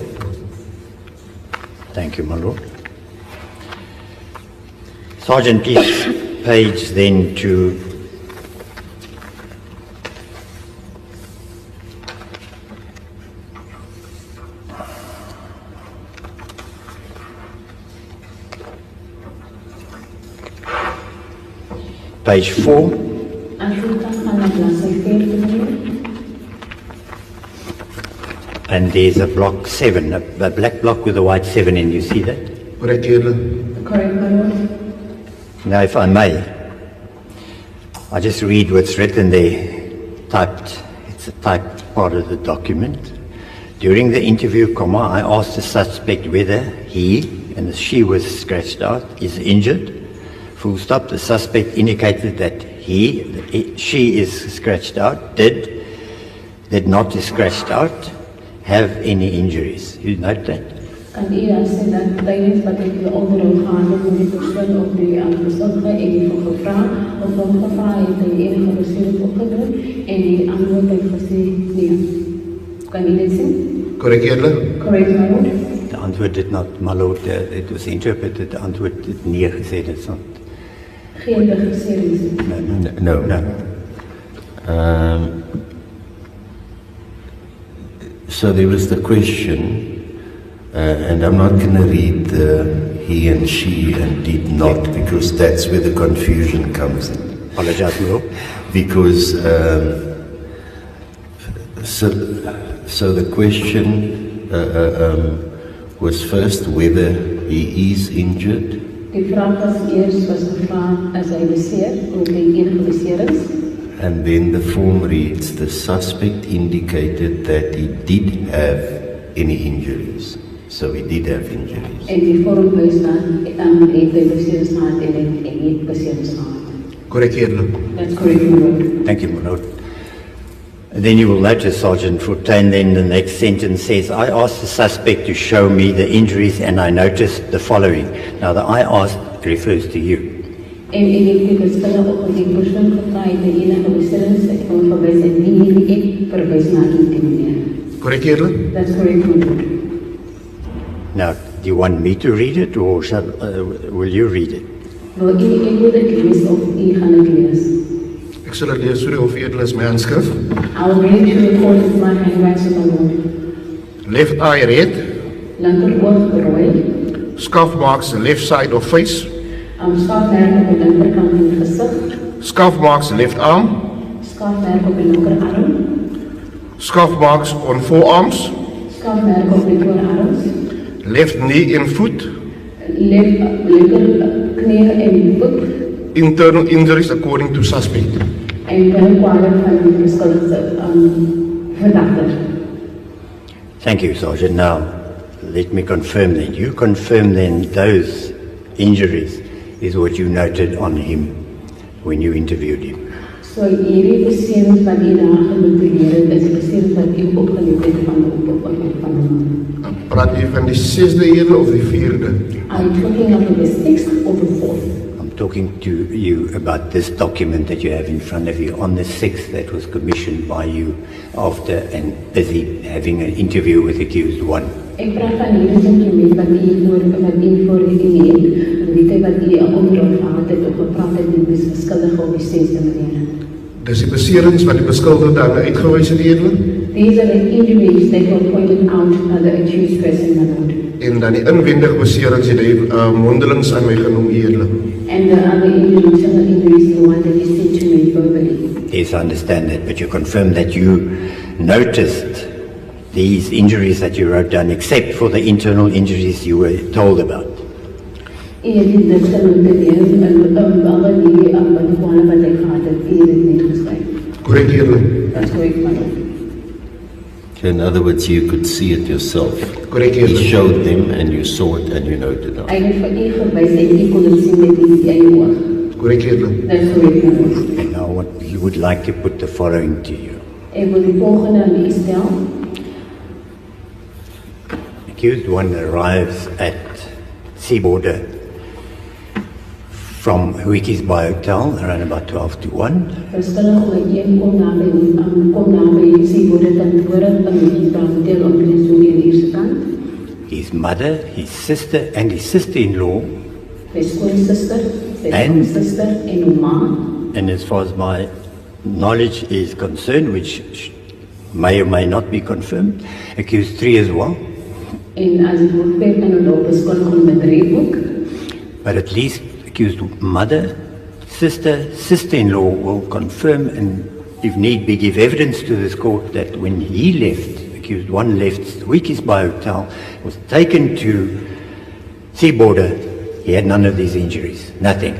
Thank you, my lord. Sergeant, please page then to page 4. And there's a block 7, a black block with a white 7 in. You see that? Korrek eerlik? Correct, my lord. Now, if I may, I just read what's written there, typed. It's a typed part of the document. During the interview, I asked the suspect whether he, and the she was scratched out, is injured. Full stop. The suspect indicated that she is scratched out, did not is scratched out, have any injuries. You note that? Kan u sê dat tijdens wat ik de onderhoud gehad heb met die persoon op die persoon geëven gevraagd, of hom gevraagd heeft hij enige bestuur opgedoen en die antwoord heeft gezegd nee. Kan u dit zien? Korrek eerlik? Correct, my lord. The antwoord did not, my lord, it was interpreted, the antwoord did neergezet, it's not. Geen registrering. No. No. So there was the question, and I'm not going to read the he and she and did not, because that's where the confusion comes in. Apologize, my lord. Because so the question was first whether he is injured, Die vraag was eerst gevraagd as hy beseer, of hy enige beseer is. and then the form reads, the suspect indicated that he did have any injuries. So he did have injuries. En die vorm wys dan, het hy beseer gehad en het beseer gehad. Korrek eerlik? That's correct, my lord. Thank you, my lord. And then you will notice, Sergeant Fortuin, then the next sentence says, I asked the suspect to show me the injuries and I noticed the following. Now, the I asked refers to you. En ek het die beskille op die persoon gevra het die enige beserings het hom verwys en nie ek verwys na die meneer. Korrek eerlik? That's correct, my lord. Now, do you want me to read it or will you read it? Nou, ek wil dit lees of u gaan dit lees. Ek sal dit lees, sorry of eerlik is my handskrif. I'll read to record with my handwriting, my lord. Left eye red, Linker oog rooi, scuff marks the left side of face, skaafmerk op die linkerkant van die gesig, scuff marks the left arm, skaafmerk op die linkerarm, scuff marks on forearms, skaafmerk op die voorarms, left knee and foot, linker knie en voet, internal injuries according to suspect. en binnenkwade van die beskuldigde verdagte. Thank you, Sergeant. Now, let me confirm then. You confirm then those injuries is what you noted on him when you interviewed him. So hierdie beserings wat u daar gemutileer het, is beserings wat u opgeleef het van van Praat jy van die 6de ene of die 4de? I'm talking about the 6th or the 4th. I'm talking to you about this document that you have in front of you on the 6th that was commissioned by you after and busy having an interview with accused 1. Ek praat van hierdie dokument wat u voor u het, weet wat u 'n onderhoud gehad het of gepraat het met die beskuldige op die 6de meneer. Dis die beserings wat die beskuldigde dan uitgewys het, edele? These are the injuries that were pointed out by the accused person, my lord. En dan die inwendige beserings het hy mondelings aan my genoem, edele. And the other injuries, some of the injuries, the one that you said to me verbally. Yes, I understand that, but you confirm that you noticed these injuries that you wrote down, except for the internal injuries you were told about. U het dit niks genoteer, alle die bekwame wat ek gehad het, u het dit net geskryf. Korrek, edele. That's correct, my lord. So in other words, you could see it yourself. Korrek, He edele. showed them and you saw it and you noted it. Hy het vir u gewys en u kon dit sien met u eie oog. Korrek, edele. That's correct, my lord. And now what you would like to put the following to you. Ek wil die volgende aan u stel. Accused 1 arrives at sea border from Wikis Bay Hotel around about 12 to 1. Beskuldige een kom na by die seebode kantore van die hotel omtrent so die eerste kant. His mother, his sister and his sister-in-law, Sy skoonsister, sy En- sister en haar ma. and as far as my knowledge is concerned, which may or may not be confirmed, accused 3 as well, En as dit word per en op beskuldige bedryf ook. but at least accused mother, sister, sister-in-law will confirm and if need be give evidence to this court that when he left, accused 1 left Wikis Bay Hotel, was taken to sea border, he had none of these injuries, nothing.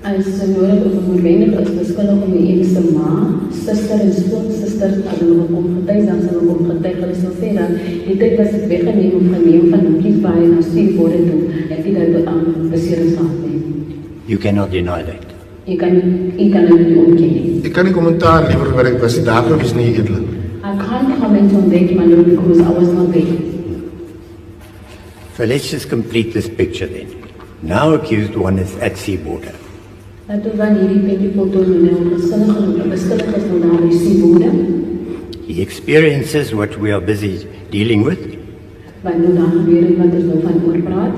As sy nodig of noodwendig is beskuldige my een se ma, suster en skoonsister, as hulle kom getuig, dan sal hulle kom getuig, hulle sal sê dat die tyd was ek weggeneem of geneem van Wikis Bay na seebode toe, en die dat beserings gehad nie. You cannot deny that. Jy kan dit nie ontken nie. Ek kan nie kommentaar liewer wat ek was nie daar gewees nie, edele. I can't comment on that, my lord, because I was not there. So let's just complete this picture then. Now accused 1 is at sea border. Laat ons dan hierdie prentjie voltooi nou beskuldig is nou daar by seebode, He experiences what we are busy dealing with. wat nou daar gebeur het, wat ons nou van oor praat.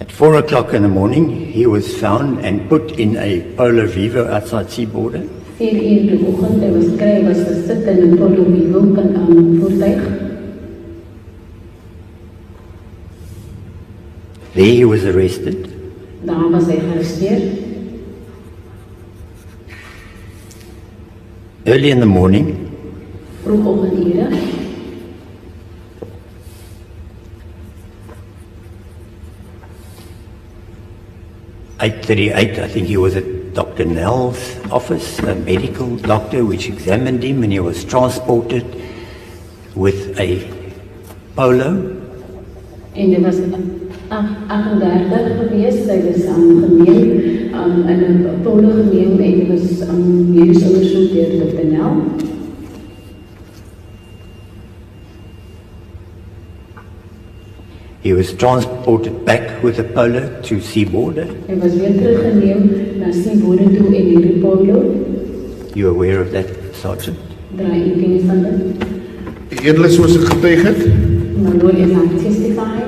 At 4 o'clock in the morning, he was found and put in a Polo Vivo outside sea border. 4 uur die oggend, hy was kry, hy was gesit in 'n Polo Vivo voertuig. There he was arrested. Daar was hy gearresteer. Early in the morning, Vroegoggendure. .38, I think he was at Dr. Nell's office, a medical doctor, which examined him, and he was transported with a Polo. En dit was 38 gewees, sy was geneem, in 'n Polo geneem en dit was mediese ondersoek deur Dr. Nell. He was transported back with a Polo to sea border. Hy was weer teruggeneem na seebode toe en hierdie Polo, You aware of that, Sergeant? draai u kennis van dit. Edele, soos ek getuig het, My lord, as I testify,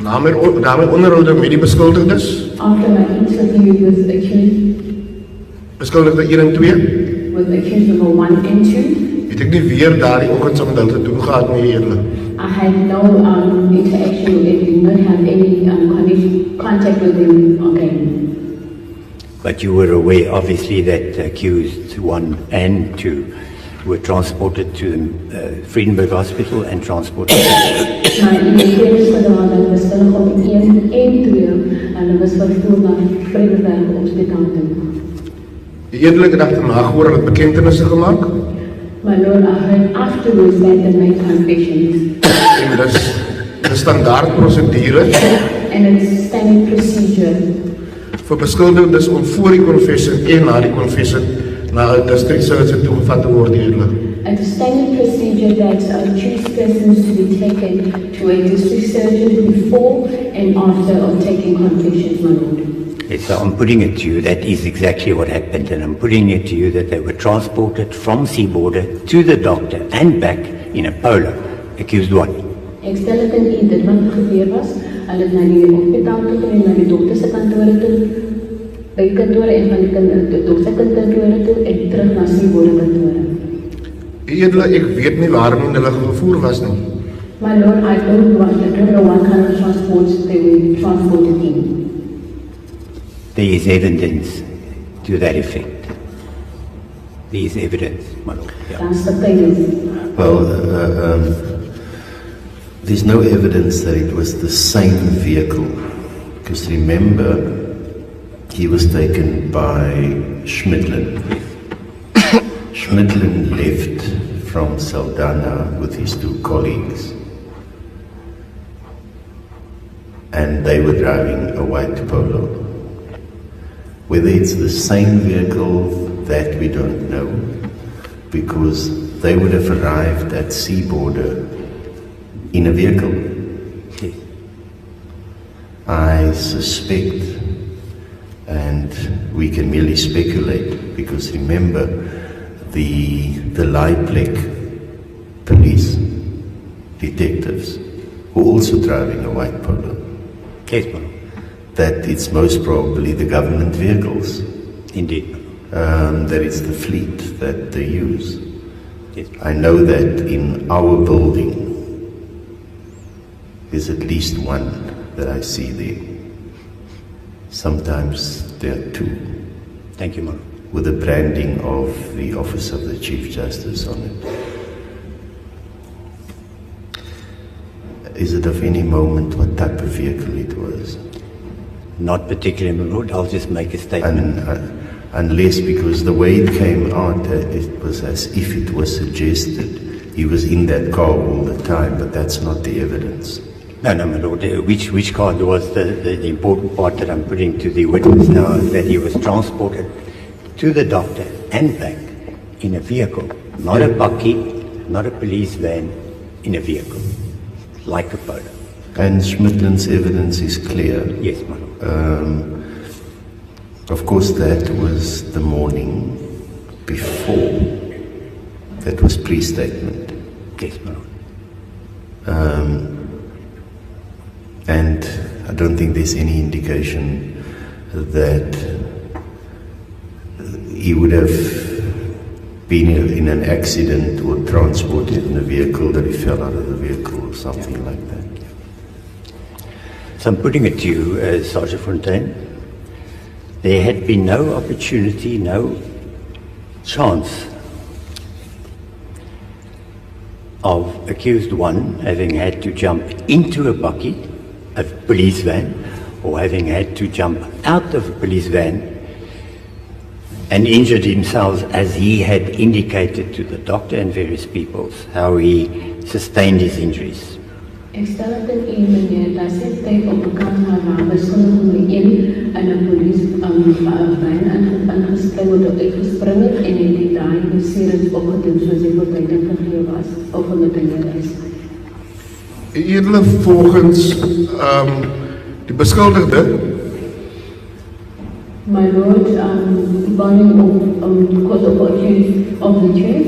na my onderhoude met die beskuldigdes, after my interview with accused, beskuldigde 1 en 2, with accused number 1 and 2, het ek nie weer daardie oggend saam met hulle te doen gehad nie, edele. I had no interaction with them, did not have any contact with them again. But you were aware, obviously, that accused 1 and 2 were transported to Friedenberg Hospital and transported back. Maar in die kennis gedaan dat beskuldig op 1 en 2, hulle was vervoer na Vredeberg Hospitaal toe. Die edele, ek het nagehoor, hulle het bekentenisse gemaak, My lord, I heard afterwards that they made confessions, en dis 'n standaard prosedure and it's standard procedure vir vir beskuldigdes om voor die confession en na die confession na 'n district surgeon toegevat te word, eerlik. It's a standard procedure that choose persons to be taken to a district surgeon before and after of taking confessions, my lord. Yes, so I'm putting it to you, that is exactly what happened, and I'm putting it to you that they were transported from Seaborder to the doctor and back in a polo, accused one. Ek stel dit in u, dit wat gebeur was, hulle het na die hospitaal toe en na die dokter se kantore toe, by die kantore en van die dokter se kantore toe en terug na Seaborder kantore. Eerlik, ek weet nie waarom hulle gevoer was nie. My lord, I don't know what kind of transport they were transported in. There is evidence to that effect. There is evidence, my lord. Yeah. That's the thing. Well, there's no evidence that it was the same vehicle. Because remember, he was taken by Schmidlin. Schmidlin left from Saldanha with his two colleagues. And they were driving a white Polo. Whether it's the same vehicle, that we don't know, because they would have arrived at Seaborder in a vehicle. Yes. I suspect, and we can merely speculate, because remember, the Leiplek police detectives were also driving a white Polo. Yes, my lord. That it's most probably the government vehicles. Indeed. That it's the fleet that they use. Yes. I know that in our building, there's at least one that I see there. Sometimes there are two, Thank you, my lord. with the branding of the Office of the Chief Justice on it. Is it of any moment what type of vehicle it was? Not particularly, my lord. I'll just make a statement. Unless, because the way it came out, it was as if it was suggested he was in that car all the time, but that's not the evidence. No, my lord. Which car was the important part that I'm putting to the witness now, that he was transported to the doctor and back in a vehicle, not a bakkie, not a police van, in a vehicle, like a Polo. And Schmidlin's evidence is clear. Yes, my lord. Of course, that was the morning before. That was pre-statement. Yes, my lord. And I don't think there's any indication that he would have been in an accident or transported in a vehicle, that he fell out of the vehicle or something like that. So I'm putting it to you, Sergeant Fontaine. There had been no opportunity, no chance of accused one having had to jump into a bakkie, a police van, or having had to jump out of a police van and injured himself, as he had indicated to the doctor and various people how he sustained his injuries. Ek stel dit in u, meneer, daar sit tyd op bekend haar beskuldiging met een in 'n van ingespring word of uitgespring het en die daai beserings opgedoen soos die verduiding gegee was of gemeteer is. Eerlik, volgens die beskuldigde, My lord, burning because of the chief,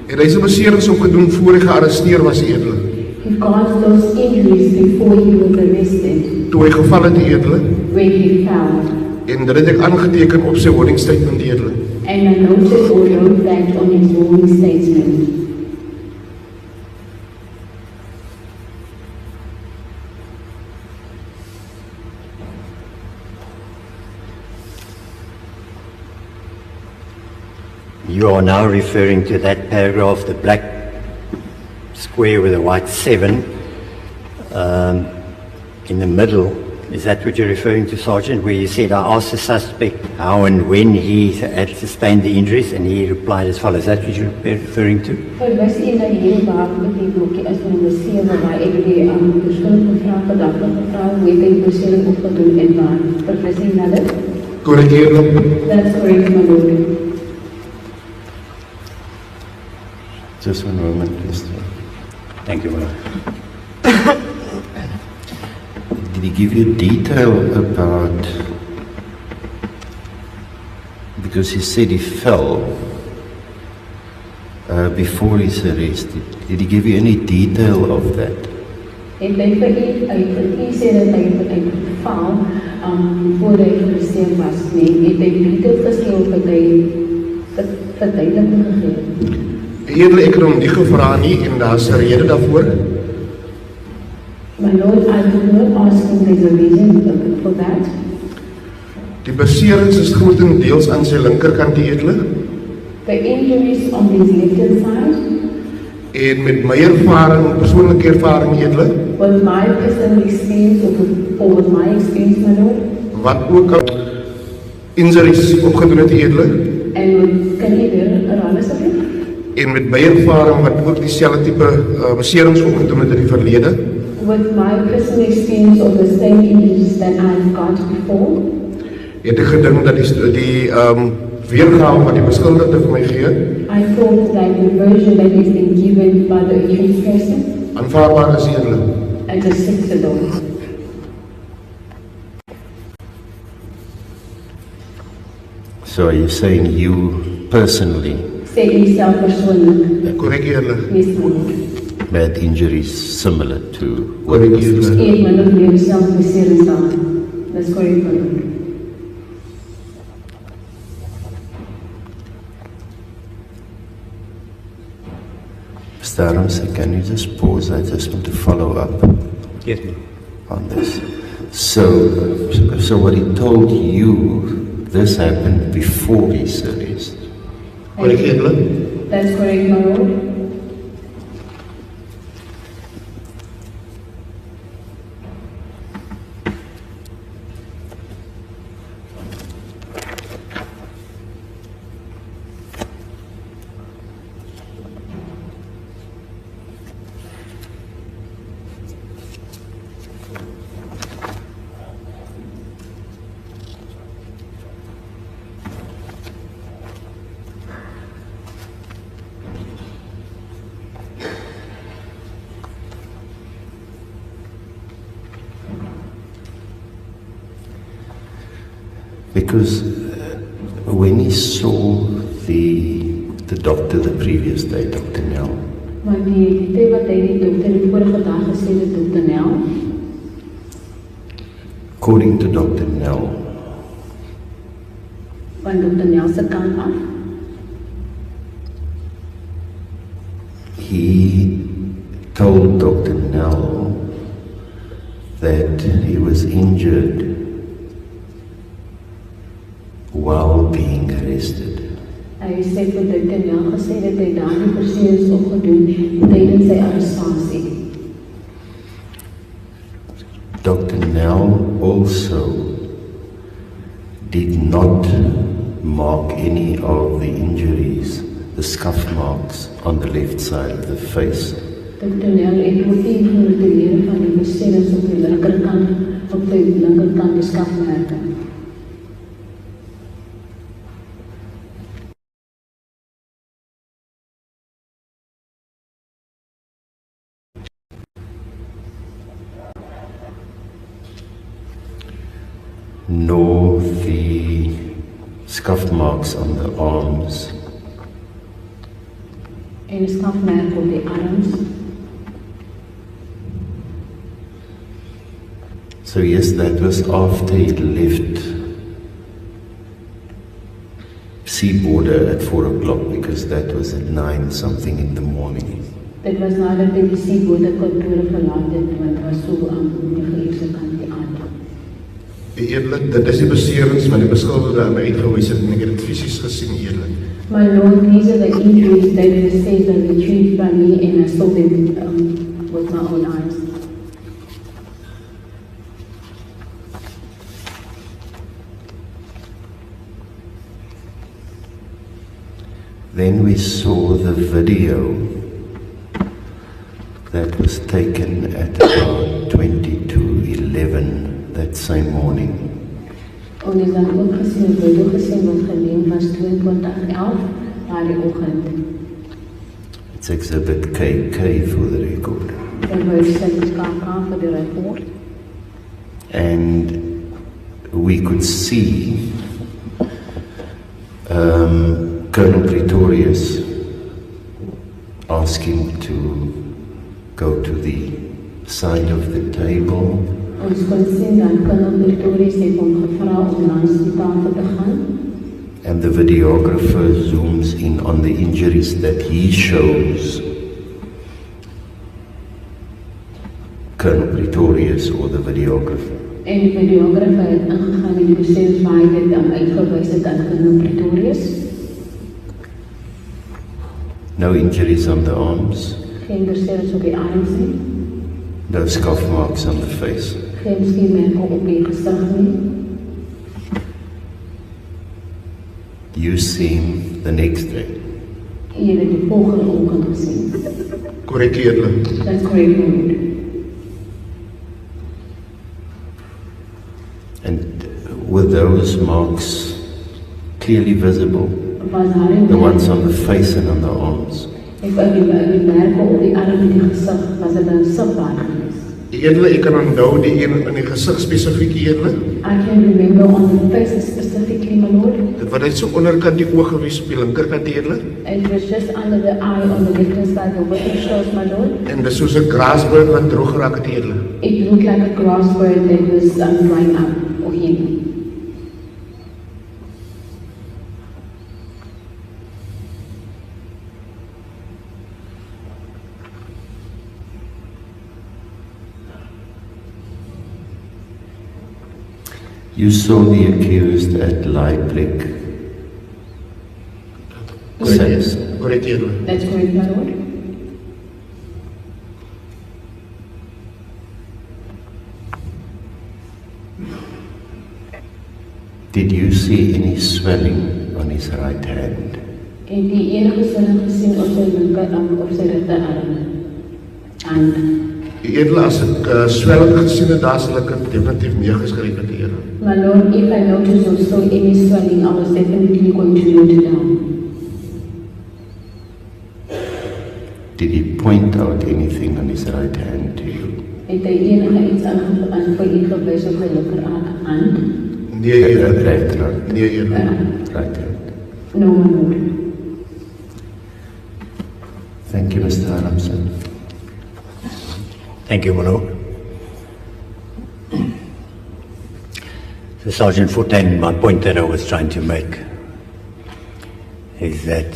het hy sy beserings opgedoen voor hy gearresteer was, eerlik. he caused those injuries before he was arrested, Toe hy geval het, eerlik, where he fell. en dit het ek aangeteken op sy warning statement, eerlik. And I noted or wrote that on his warning statement. You are now referring to that paragraph, the black square with a white 7 in the middle, Is that what you're referring to, Sergeant, where you said, I asked the suspect how and when he had sustained the injuries, and he replied as follows. Is that what you're referring to? Was in dat hierdie wapen met die blokkie is van nummer 7 waar ek die verskillende gevra, gedagte gevra, hoe het hy die bestelling opgedoen en waar. Was hy na dit? Correct, eerlijk. That's correct, my lord. Just one moment, please. Thank you, Lord. Did he give you detail about, because he said he fell before his arrest, did he give you any detail of that? Het hy vir u sê dat hy geval voor hy gearresteer was, nee, het hy detail gesê of het hy verduideliking gegee? Eerlijk, ek het hom nie gevra nie en daar is 'n rede daarvoor. My lord, I did not ask him there's a reason for that. Die beserings is grootendeels aan sy linkerkant eerlik. The injuries on his left side, En met my ervaring, persoonlike ervaring eerlik, with my personal experience or with my experience, my lord, wat ook al injuries opgedoen het eerlik, and with, can you weer herhaal asseblief? en met my ervaring wat ook dieselfde tipe beserings opgedoen het in die verlede, With my personal experience of the same injuries that I've got before, het ek gedink dat die weergawe wat die beskuldigde vir my gee, I thought that the version that is being given by the accused person aanvaarbaar is eerlik. and acceptable. So are you saying you personally Sê jezelf persoonlijk, Korrek eerlik. yes, my lord. had injuries similar to what Korrek was eerlik. Eet my lord weer jezelf beserings aan. That's correct, my lord. Mr. Ramsey, can you just pause? I just want to follow up Yes, ma'am. on this. So what he told you, this happened before his arrest. Korrek eerlik. That's correct, my lord. Because when he saw the doctor the previous day, Dr. Nell, Maar die tyd wat hy die dokter die vorige dag gesê het, Dr. Nel, according to Dr. Nell, van Dr. Nel se kant af, he told Dr. Nell that he was injured while being arrested. hy sê vir Dr. Nel gesê dat hy daardie beserings opgedoen tydens sy arrestasie. Dr. Nell also did not mark any of the injuries, the scuff marks on the left side of the face. Dr. Nel het ook nie genoteer van die beserings op die linkerkant, die skafmerke. Nor the scuff marks on the arms. En die skafmerk op die arms. So yes, that was after he left Seaborder at 4 o'clock, because that was at 9 something in the morning. Dit was nadat hy die Seaborder kantore verlaat het, want was so aan die geleefde kant die aand. Eerlik, dit is die beserings wat die beskuldigde aan my uitgewys het en ek het dit fisies gesien eerlik. My lord, these are the injuries that they say that retrieved by me, and I saw them with my own eyes. Then we saw the video that was taken at about 22:11 that same morning. Ons het dan ook gesien, 'n video gesien wat geneem was 22:11 daardie oggend. It's exhibit KK for the record. Dit was KK vir die rapport. And we could see Colonel Pretorius ask him to go to the side of the table. Ons kon sien dat Colonel Pretorius het hom gevra om langs die tafel te gaan. And the videographer zooms in on the injuries that he shows Colonel Pretorius or the videographer. En die videographer het ingegaan en die besef waar hy dit dan uitgewys het aan Colonel Pretorius. No injuries on the arms, Geen blessures op die arms nie. no scuff marks on the face. Geen skiermerke op die gesig nie. You see him the next day. Jy het die volgende oggend gesien. Korrek eerlik. That's correct, Lord. And were those marks clearly visible? Was daar The ones on the face and on the arms? Ek die merke op die arm en die gesig was dit dan sigbaar geweest. Eerlik, ek kan onthou die een in die gesig spesifiek eerlik. I can remember on the face specifically, my Lord. Dit was net so onderkant die oog gewees op die linkerkant eerlik. It was just under the eye on the left side of what it shows, my Lord. En dis soos 'n grasbird wat droog geraak het eerlik. It looked like a grass bird that was drying up or healing. You saw the accused at Leipzig. Since Korrek eerlik. That's correct, my Lord. did you see any swelling on his right hand? En die enige swelling gesien op sy linkerarm op sy regterarm. En Eerlik as ek swelling gesien het, daar sal ek het definitief meegeskryf het eerlik. my Lord, if I notice or saw any swelling, I was definitely going to note it down. Did he point out anything on his right hand to you? Het hy enige iets aan vir u gewys op sy linkerarm? Nee eerlik. Right, Nee eerlik. right hand. No, my Lord. Thank you, Mr. Adamson. Thank you, my Lord. So, Sergeant Fontaine, my point that I was trying to make is that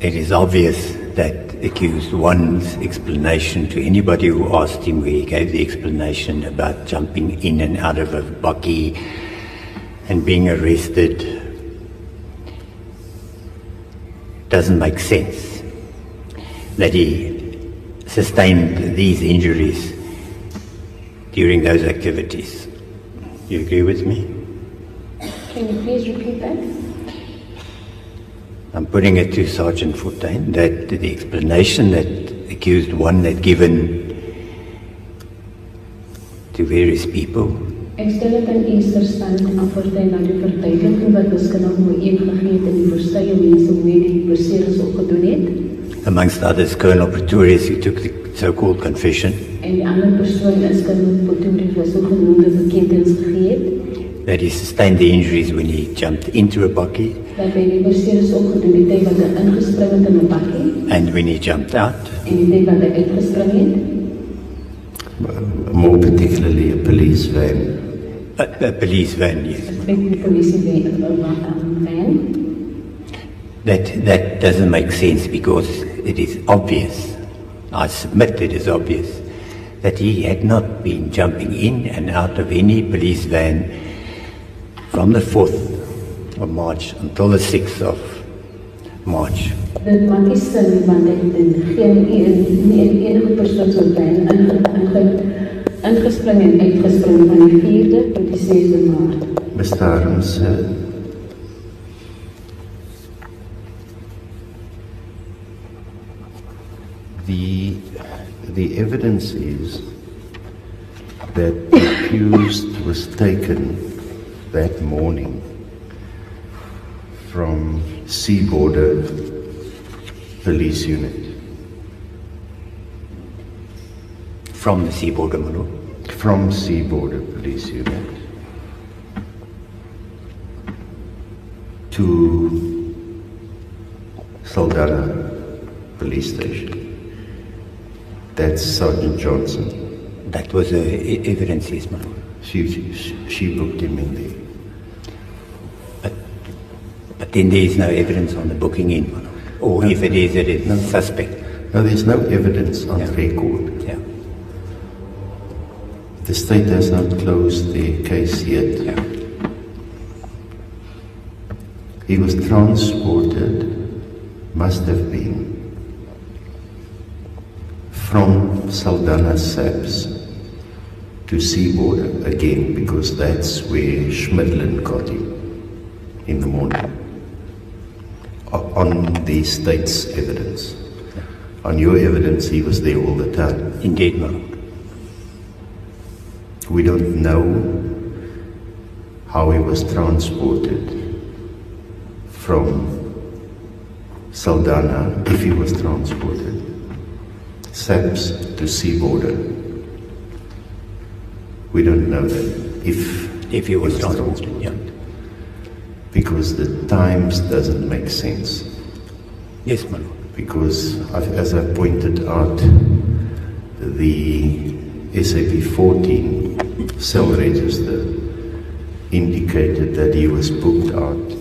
it is obvious that accused one's explanation to anybody who asked him, where he gave the explanation about jumping in and out of a bakkie and being arrested, doesn't make sense. That he sustained these injuries during those activities. You agree with me? Can you please repeat that? I'm putting it to Sergeant Fontaine that the explanation that accused one had given to various people Ek stel dit in eerste stand aan Fontaine na die verduideliking wat wiskundig ooreen gegee het in die verskeie mense hoe die beserings opgedoen het. amongst others, Colonel Pretorius, who took the so-called confession, En die ander persoon is Colonel Pretorius wat so genoemde bekentenis gegee het, that he sustained the injuries when he jumped into a bakkie dat hy die beserings opgedoen het tyd wat hy ingespring het in 'n bakkie and when he jumped out, en die tyd wat hy uitgespring het. More particularly a police van. a police van, yes. Spesifiek die polisie van. That doesn't make sense because it is obvious, I submit it is obvious, that he had not been jumping in and out of any police van from the 4th of March until the 6th of March. Dit maak nie sin nie, want hy het geen enige persoon so van ingespring en uitgespring van die 4de tot die 6de Maart. Mr. Adams, The evidence is that the accused was taken that morning from Sea Border Police Unit. From the Sea Border, my lord. From Sea Border Police Unit to Saldanha Police Station. That's Sergeant Johnson. That was the evidence, yes, my lord. She booked him in there. But then there is no evidence on the booking in, my lord. Or if it is, it is suspect. No, there's no evidence on record. Yeah. The state has not closed their case yet. Yeah. He was transported, must have been, from Saldanha SAPS to Sea Border again, because that's where Schmidlin got him in the morning. On the state's evidence. On your evidence, he was there all the time. Indeed, my lord. We don't know how he was transported from Saldanha, if he was transported, SAPS to Sea Border. We don't know that if he was transported, yeah. Because the times doesn't make sense. Yes, my lord. Because, as I pointed out, the SAP 14 cell register indicated that he was booked out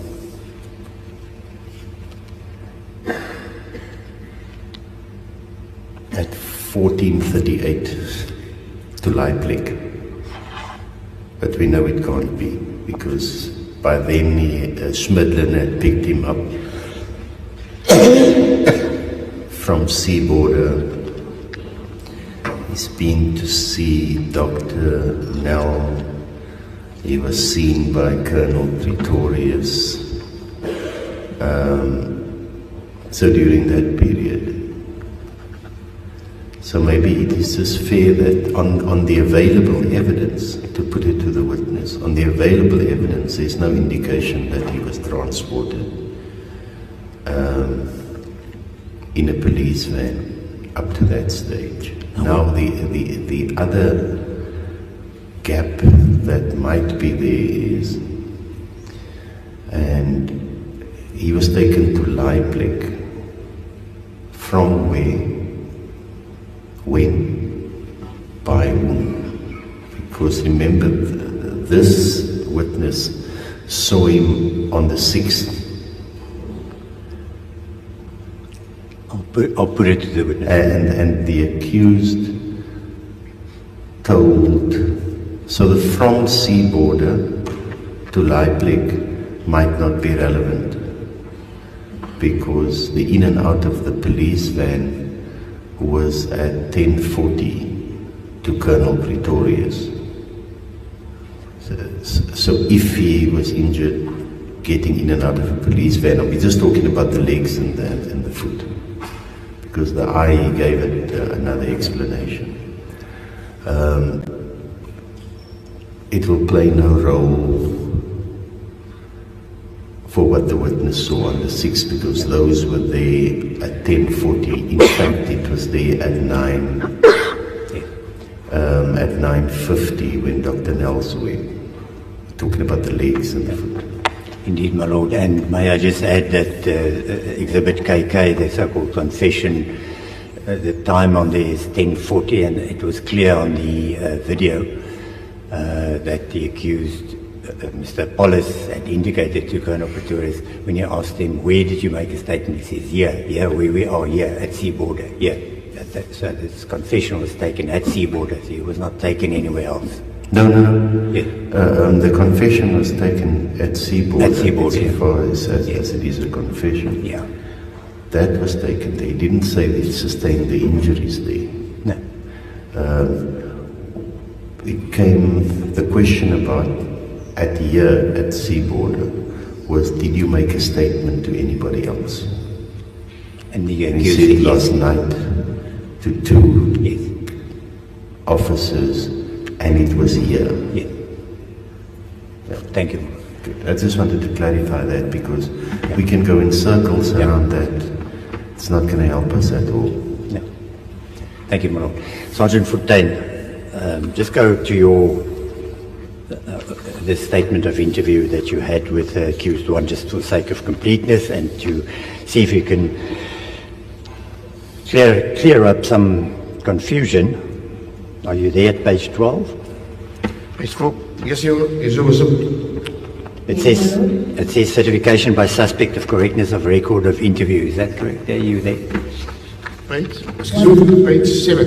at 14:38 to Leipzig. But we know it can't be, because by then Schmidlin had picked him up from Sea Border. He's been to see Dr. Nell. He was seen by Colonel Pretorius. So during that period. So maybe it is just fair that on the available evidence, to put it to the witness, on the available evidence, there's no indication that he was transported in a police van up to that stage. Now the other gap that might be there is, and he was taken to Leipzig from where, when, by whom? Because remember, this witness saw him on the 6th. I'll put it to the witness. And the accused told, so the from Sea Border to Leipzig might not be relevant, because the in and out of the police van was at 10:40 to Colonel Pretorius. So if he was injured getting in and out of a police van, we're just talking about the legs and the foot, because the eye gave it another explanation. It will play no role for what the witness saw on the 6th, because those were there at 10:40. In fact, it was there at 9:50 when Dr. Nelson went, talking about the legs and the foot. Indeed, my lord. And may I just add that Exhibit KK, the so-called confession, the time on there is 10:40, and it was clear on the video that the accused, Mr. Pollis, had indicated to Colonel Pretorius when you asked him, where did you make a statement? He says, here, where we are, here, at Sea Border, here. So this confession was taken at Sea Border, so it was not taken anywhere else. No. Yeah. The confession was taken at Sea Border. At Sea Border, as far as it is a confession. Yeah. That was taken there. He didn't say that he sustained the injuries there. No. It came, the question about at Sea Border was, did you make a statement to anybody else? And the And he accused said said last yes. night to 2 Yes. officers, and it was here. Yes. Thank you. I just wanted to clarify that because we can go in circles around that. It's not going to help us at all. No. Thank you, Marlon. Sergeant Fontaine, just go to your the statement of interview that you had with the accused one, just for the sake of completeness, and to see if you can clear up some confusion. Are you there at page 12? Page 12. Yes, you was It says certification by suspect of correctness of record of interview. Is that correct? Are you there? page 7.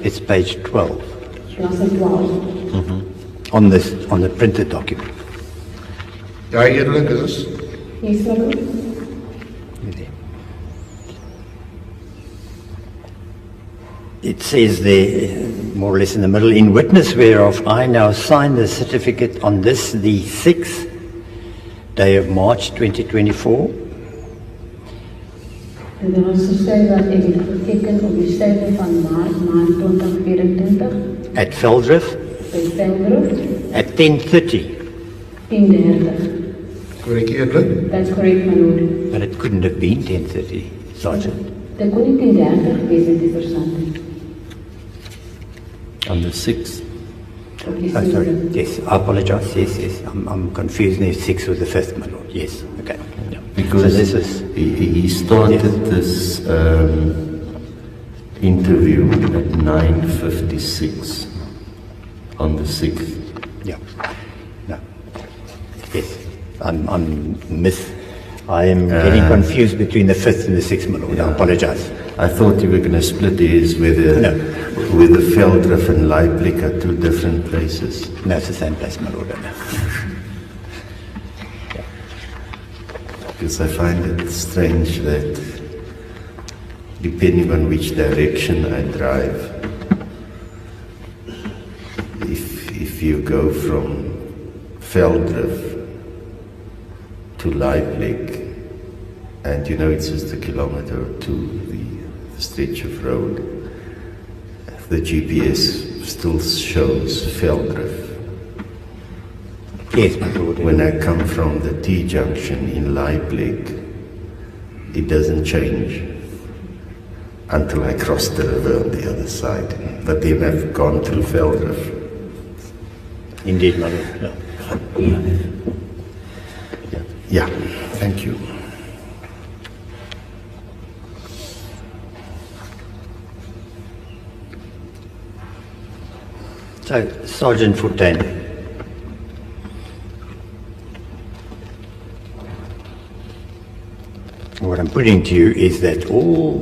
It's page 12 Klasse 12. on the printed document. Ja, eerlik is. Yes, my lord. You there? It says there, more or less in the middle, in witness whereof I now sign the certificate on this, the 6th day of March 2024. En er was gesê dat ek het geteken op die 7 van maart 2024 At Veldrift by Veldrift, at 10:30, 10:30. Korrek eerlik. That's correct, my lord. but it couldn't have been 10:30, Sergeant. Dit kon nie 10:30 gewees het, die versand. On the 6th. Op die Oh, sorry. 6de. Yes, I apologize. Yes. I'm confused. If 6 was the 5th, my lord. Yes. Okay. Yeah. Because so this is he started this interview at 9:56 on the 6th. yeah. No. Yes. I am getting confused between the 5th and the 6th, my lord. I apologize. I thought you were going to split hairs whether the Veldrift and Leipzig are two different places. No, it's the same place, my lord. Because I find it strange that depending on which direction I drive, if you go from Veldrift to Leipzig, and you know it's just a kilometer or two, the stretch of road, the GPS still shows Veldrift. Yes, my lord. When I come from the T-junction in Leipzig, it doesn't change until I cross the river on the other side. But then I've gone through Veldrift. Indeed, my lord. Yeah. Yeah, thank you. So, Sergeant Fontaine, what I'm putting to you is that all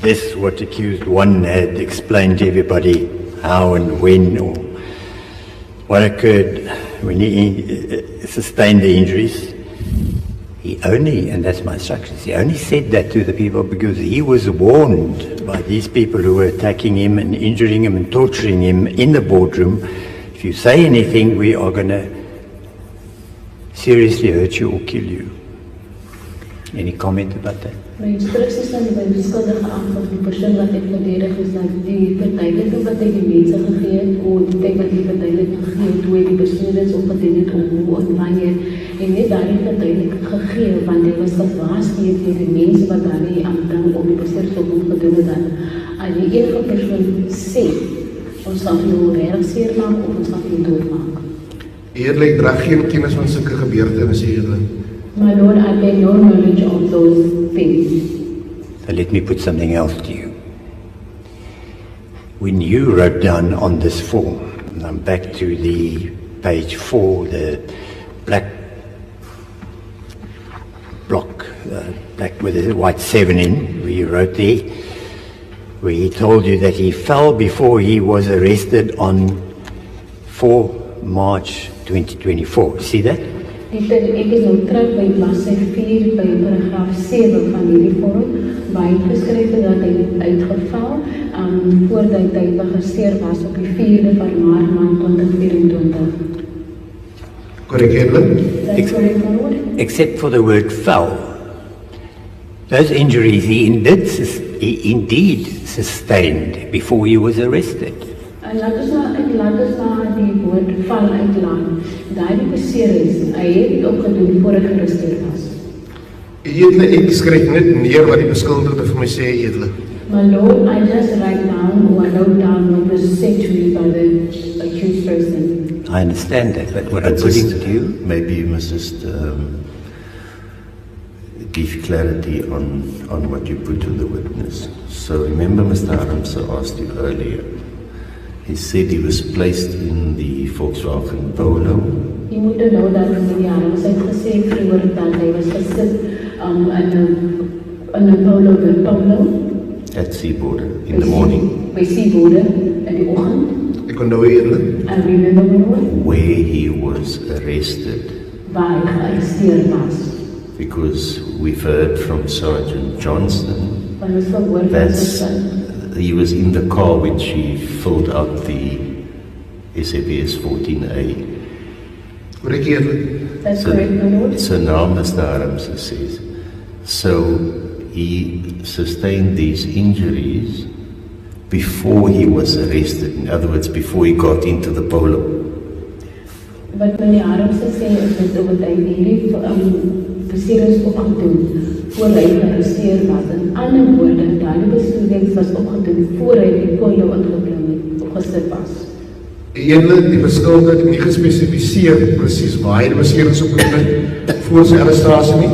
this, what accused one had explained to everybody how and when or what occurred when he sustained the injuries, he only, and that's my instructions, he only said that to the people because he was warned by these people who were attacking him and injuring him and torturing him in the boardroom. If you say anything, we are going to seriously hurt you or kill you. Any comment about that? My instructies aan die beskuldige aanval die persoon wat ek verdedig is dat die verduideliking wat hy die mense gegee het, of die tyd wat die verduideliking gegee het, hoe hy die bestuurders opgedien het, of hoe en wanneer, en net daarin verduideliking gegee, want hy was gewaarsku deur die mense wat daarin aandring op die bestuurders opgedoen het, dat as die enige persoon sê, ons sal jou reg seermaak of ons sal jou doodmaak. Eerlik dra geen kennis van sulke gebeurtenisse eerlik. My Lord, I bear no knowledge of those things. So let me put something else to you. When you wrote down on this form, and I'm back to the page 4, the black block, black with a white 7 in, where you wrote there, where he told you that he fell before he was arrested on 4 March 2024. See that? Ek is nou terug by bladsy 4 by paragraaf 7 van hierdie vorm, waar hy geskryf het dat hy uitgeval voordat hy begeseer was op die 4de van maart 2024. Korrek eerlik? That's correct, my Lord? Except for the word fell. Those injuries he indeed sustained before he was arrested. En laat ons na die woord val uitlaan. Daardie beserings, hy het dit ook gedoen voor hy gearresteer was. Edele, ek skryf net neer wat die beskuldigde vir my sê, edele. My Lord, I just write down or note down what was said to me by the accused person. I understand that, but what I'm putting to you... Maybe you must just give clarity on what you put to the witness. So remember Mr. Adamse asked you earlier. He said he was placed in the Volkswagen Polo. Jy moet nou dat meneer Adams het gesê vroeër dat hy was gesit in 'n Polo. At Seaborder in the morning. By Seaborder in die oggend. Ek onthou edele. I remember where he was arrested. Waar hy gearresteer was. Because we've heard from Sergeant Johnson Van ons verhoor that he was in the car when she filled out the SAPS 14A. Correct edele. That's correct, my Lord. So now Mr. Adamse says, so he sustained these injuries before he was arrested. In other words, before he got into the Polo. Wat meneer Adamse sê is dat hy hierdie beserings opgedoen voor hy gearresteer was. In ander woorde, daardie beserings was opgedoen voor hy die Polo ingeklim het, opgesit was. Edele, die beskuldigde het nie gespesifiseer presies waar hy die beserings opgedoen het voor sy arrestasie nie.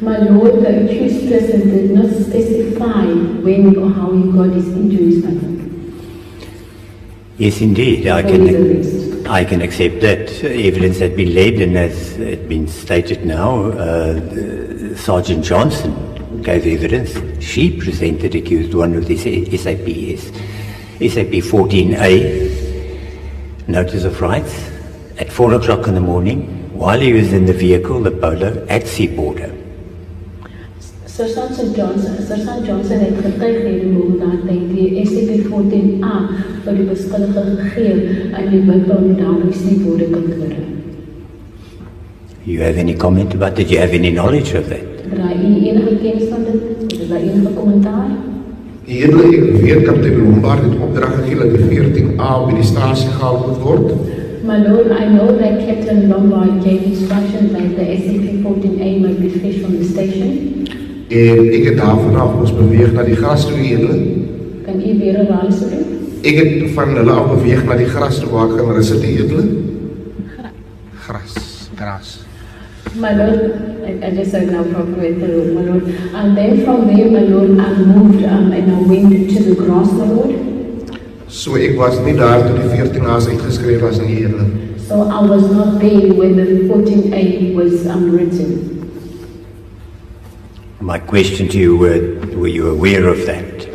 My Lord, the accused person did not specify when or how he got his injuries back. Yes, indeed. I can accept that. Evidence had been laid, and as it's been stated now, Sergeant Johnson gave evidence. She presented accused one with this SAP 14A, notice of rights, at 4 o'clock in the morning, while he was in the vehicle, the Polo, at Seaborder. Sergeant Johnson het getuig hierdoor dat hy die SCP-14A vir die beskuldige gegee aan die witbouw daar by Seaborder kantore. You have any comment about that? Do you have any knowledge of that? Draai u enige kennis van dit? Is daar enige kommentaar? Edele, ek weet kaptein Lombard het opdrag gegee dat die 14A by die stasie gehaal moet word. My Lord, I know that Captain Lombard gave instruction that the SCP-14A might be fetched from the station. En ek het daar vanaf ons beweeg na die gras toe, edele. Kan u weer herhaal asseblief? Ek het van hulle af beweeg na die gras toe waar ek gaan rus het, edele. Gras. My Lord, I just said now properly, my Lord. And then from there, my Lord, I moved and I went to the grass, my Lord. So ek was nie daar toe die 14A's uitgeskryf was in die edele. So I was not there when the 14A was written. My question to you were you aware of that?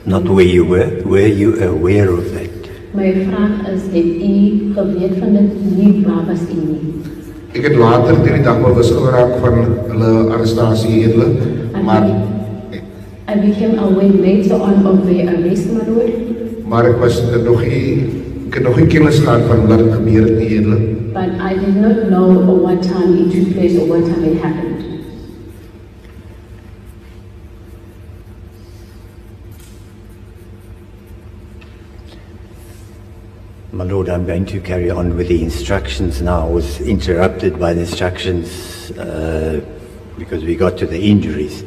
Not where you were you aware of that? My vraag is, het u geweet van dit nie, waar was u nie? Ek het later die dag bewus geraak van hulle arrestasie, edele, maar I became aware later on of their arrest, my Lord. Maar ek het nog nie kennis gehad van wat het gebeur het nie, edele. But I did not know at what time it took place or what time it happened. My Lord, I'm going to carry on with the instructions now. I was interrupted by the instructions because we got to the injuries.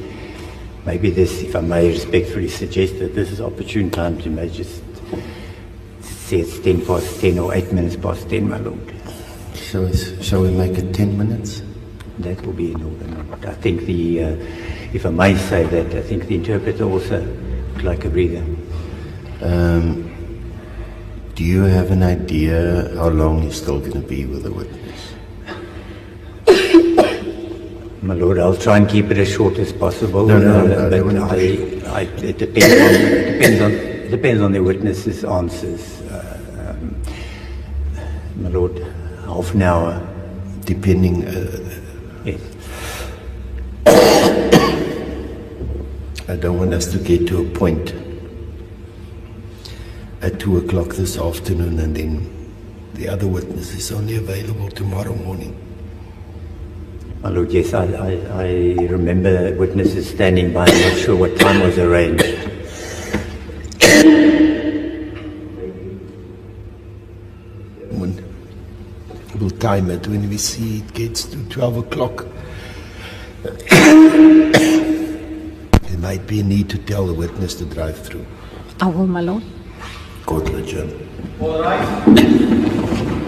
Maybe this, if I may respectfully suggest that this is opportune time to maybe just say it's 10 past 10 or 8 minutes past 10, my Lord. Shall we make it 10 minutes? That will be in order, my Lord. I think if I may say that, I think the interpreter also would like a breather. Do you have an idea how long you're still going to be with the witness? My Lord, I'll try and keep it as short as possible. No, but it depends on the witness's answers. My Lord, half an hour. Depending. Yes. I don't want us to get to a point at 2 o'clock this afternoon and then the other witness is only available tomorrow morning. My Lord, yes, I remember witnesses standing by. I'm not sure what time was arranged. We'll time it when we see it gets to 12 o'clock. There might be a need to tell the witness to drive through. I will, my lord. Court adjourned. All right.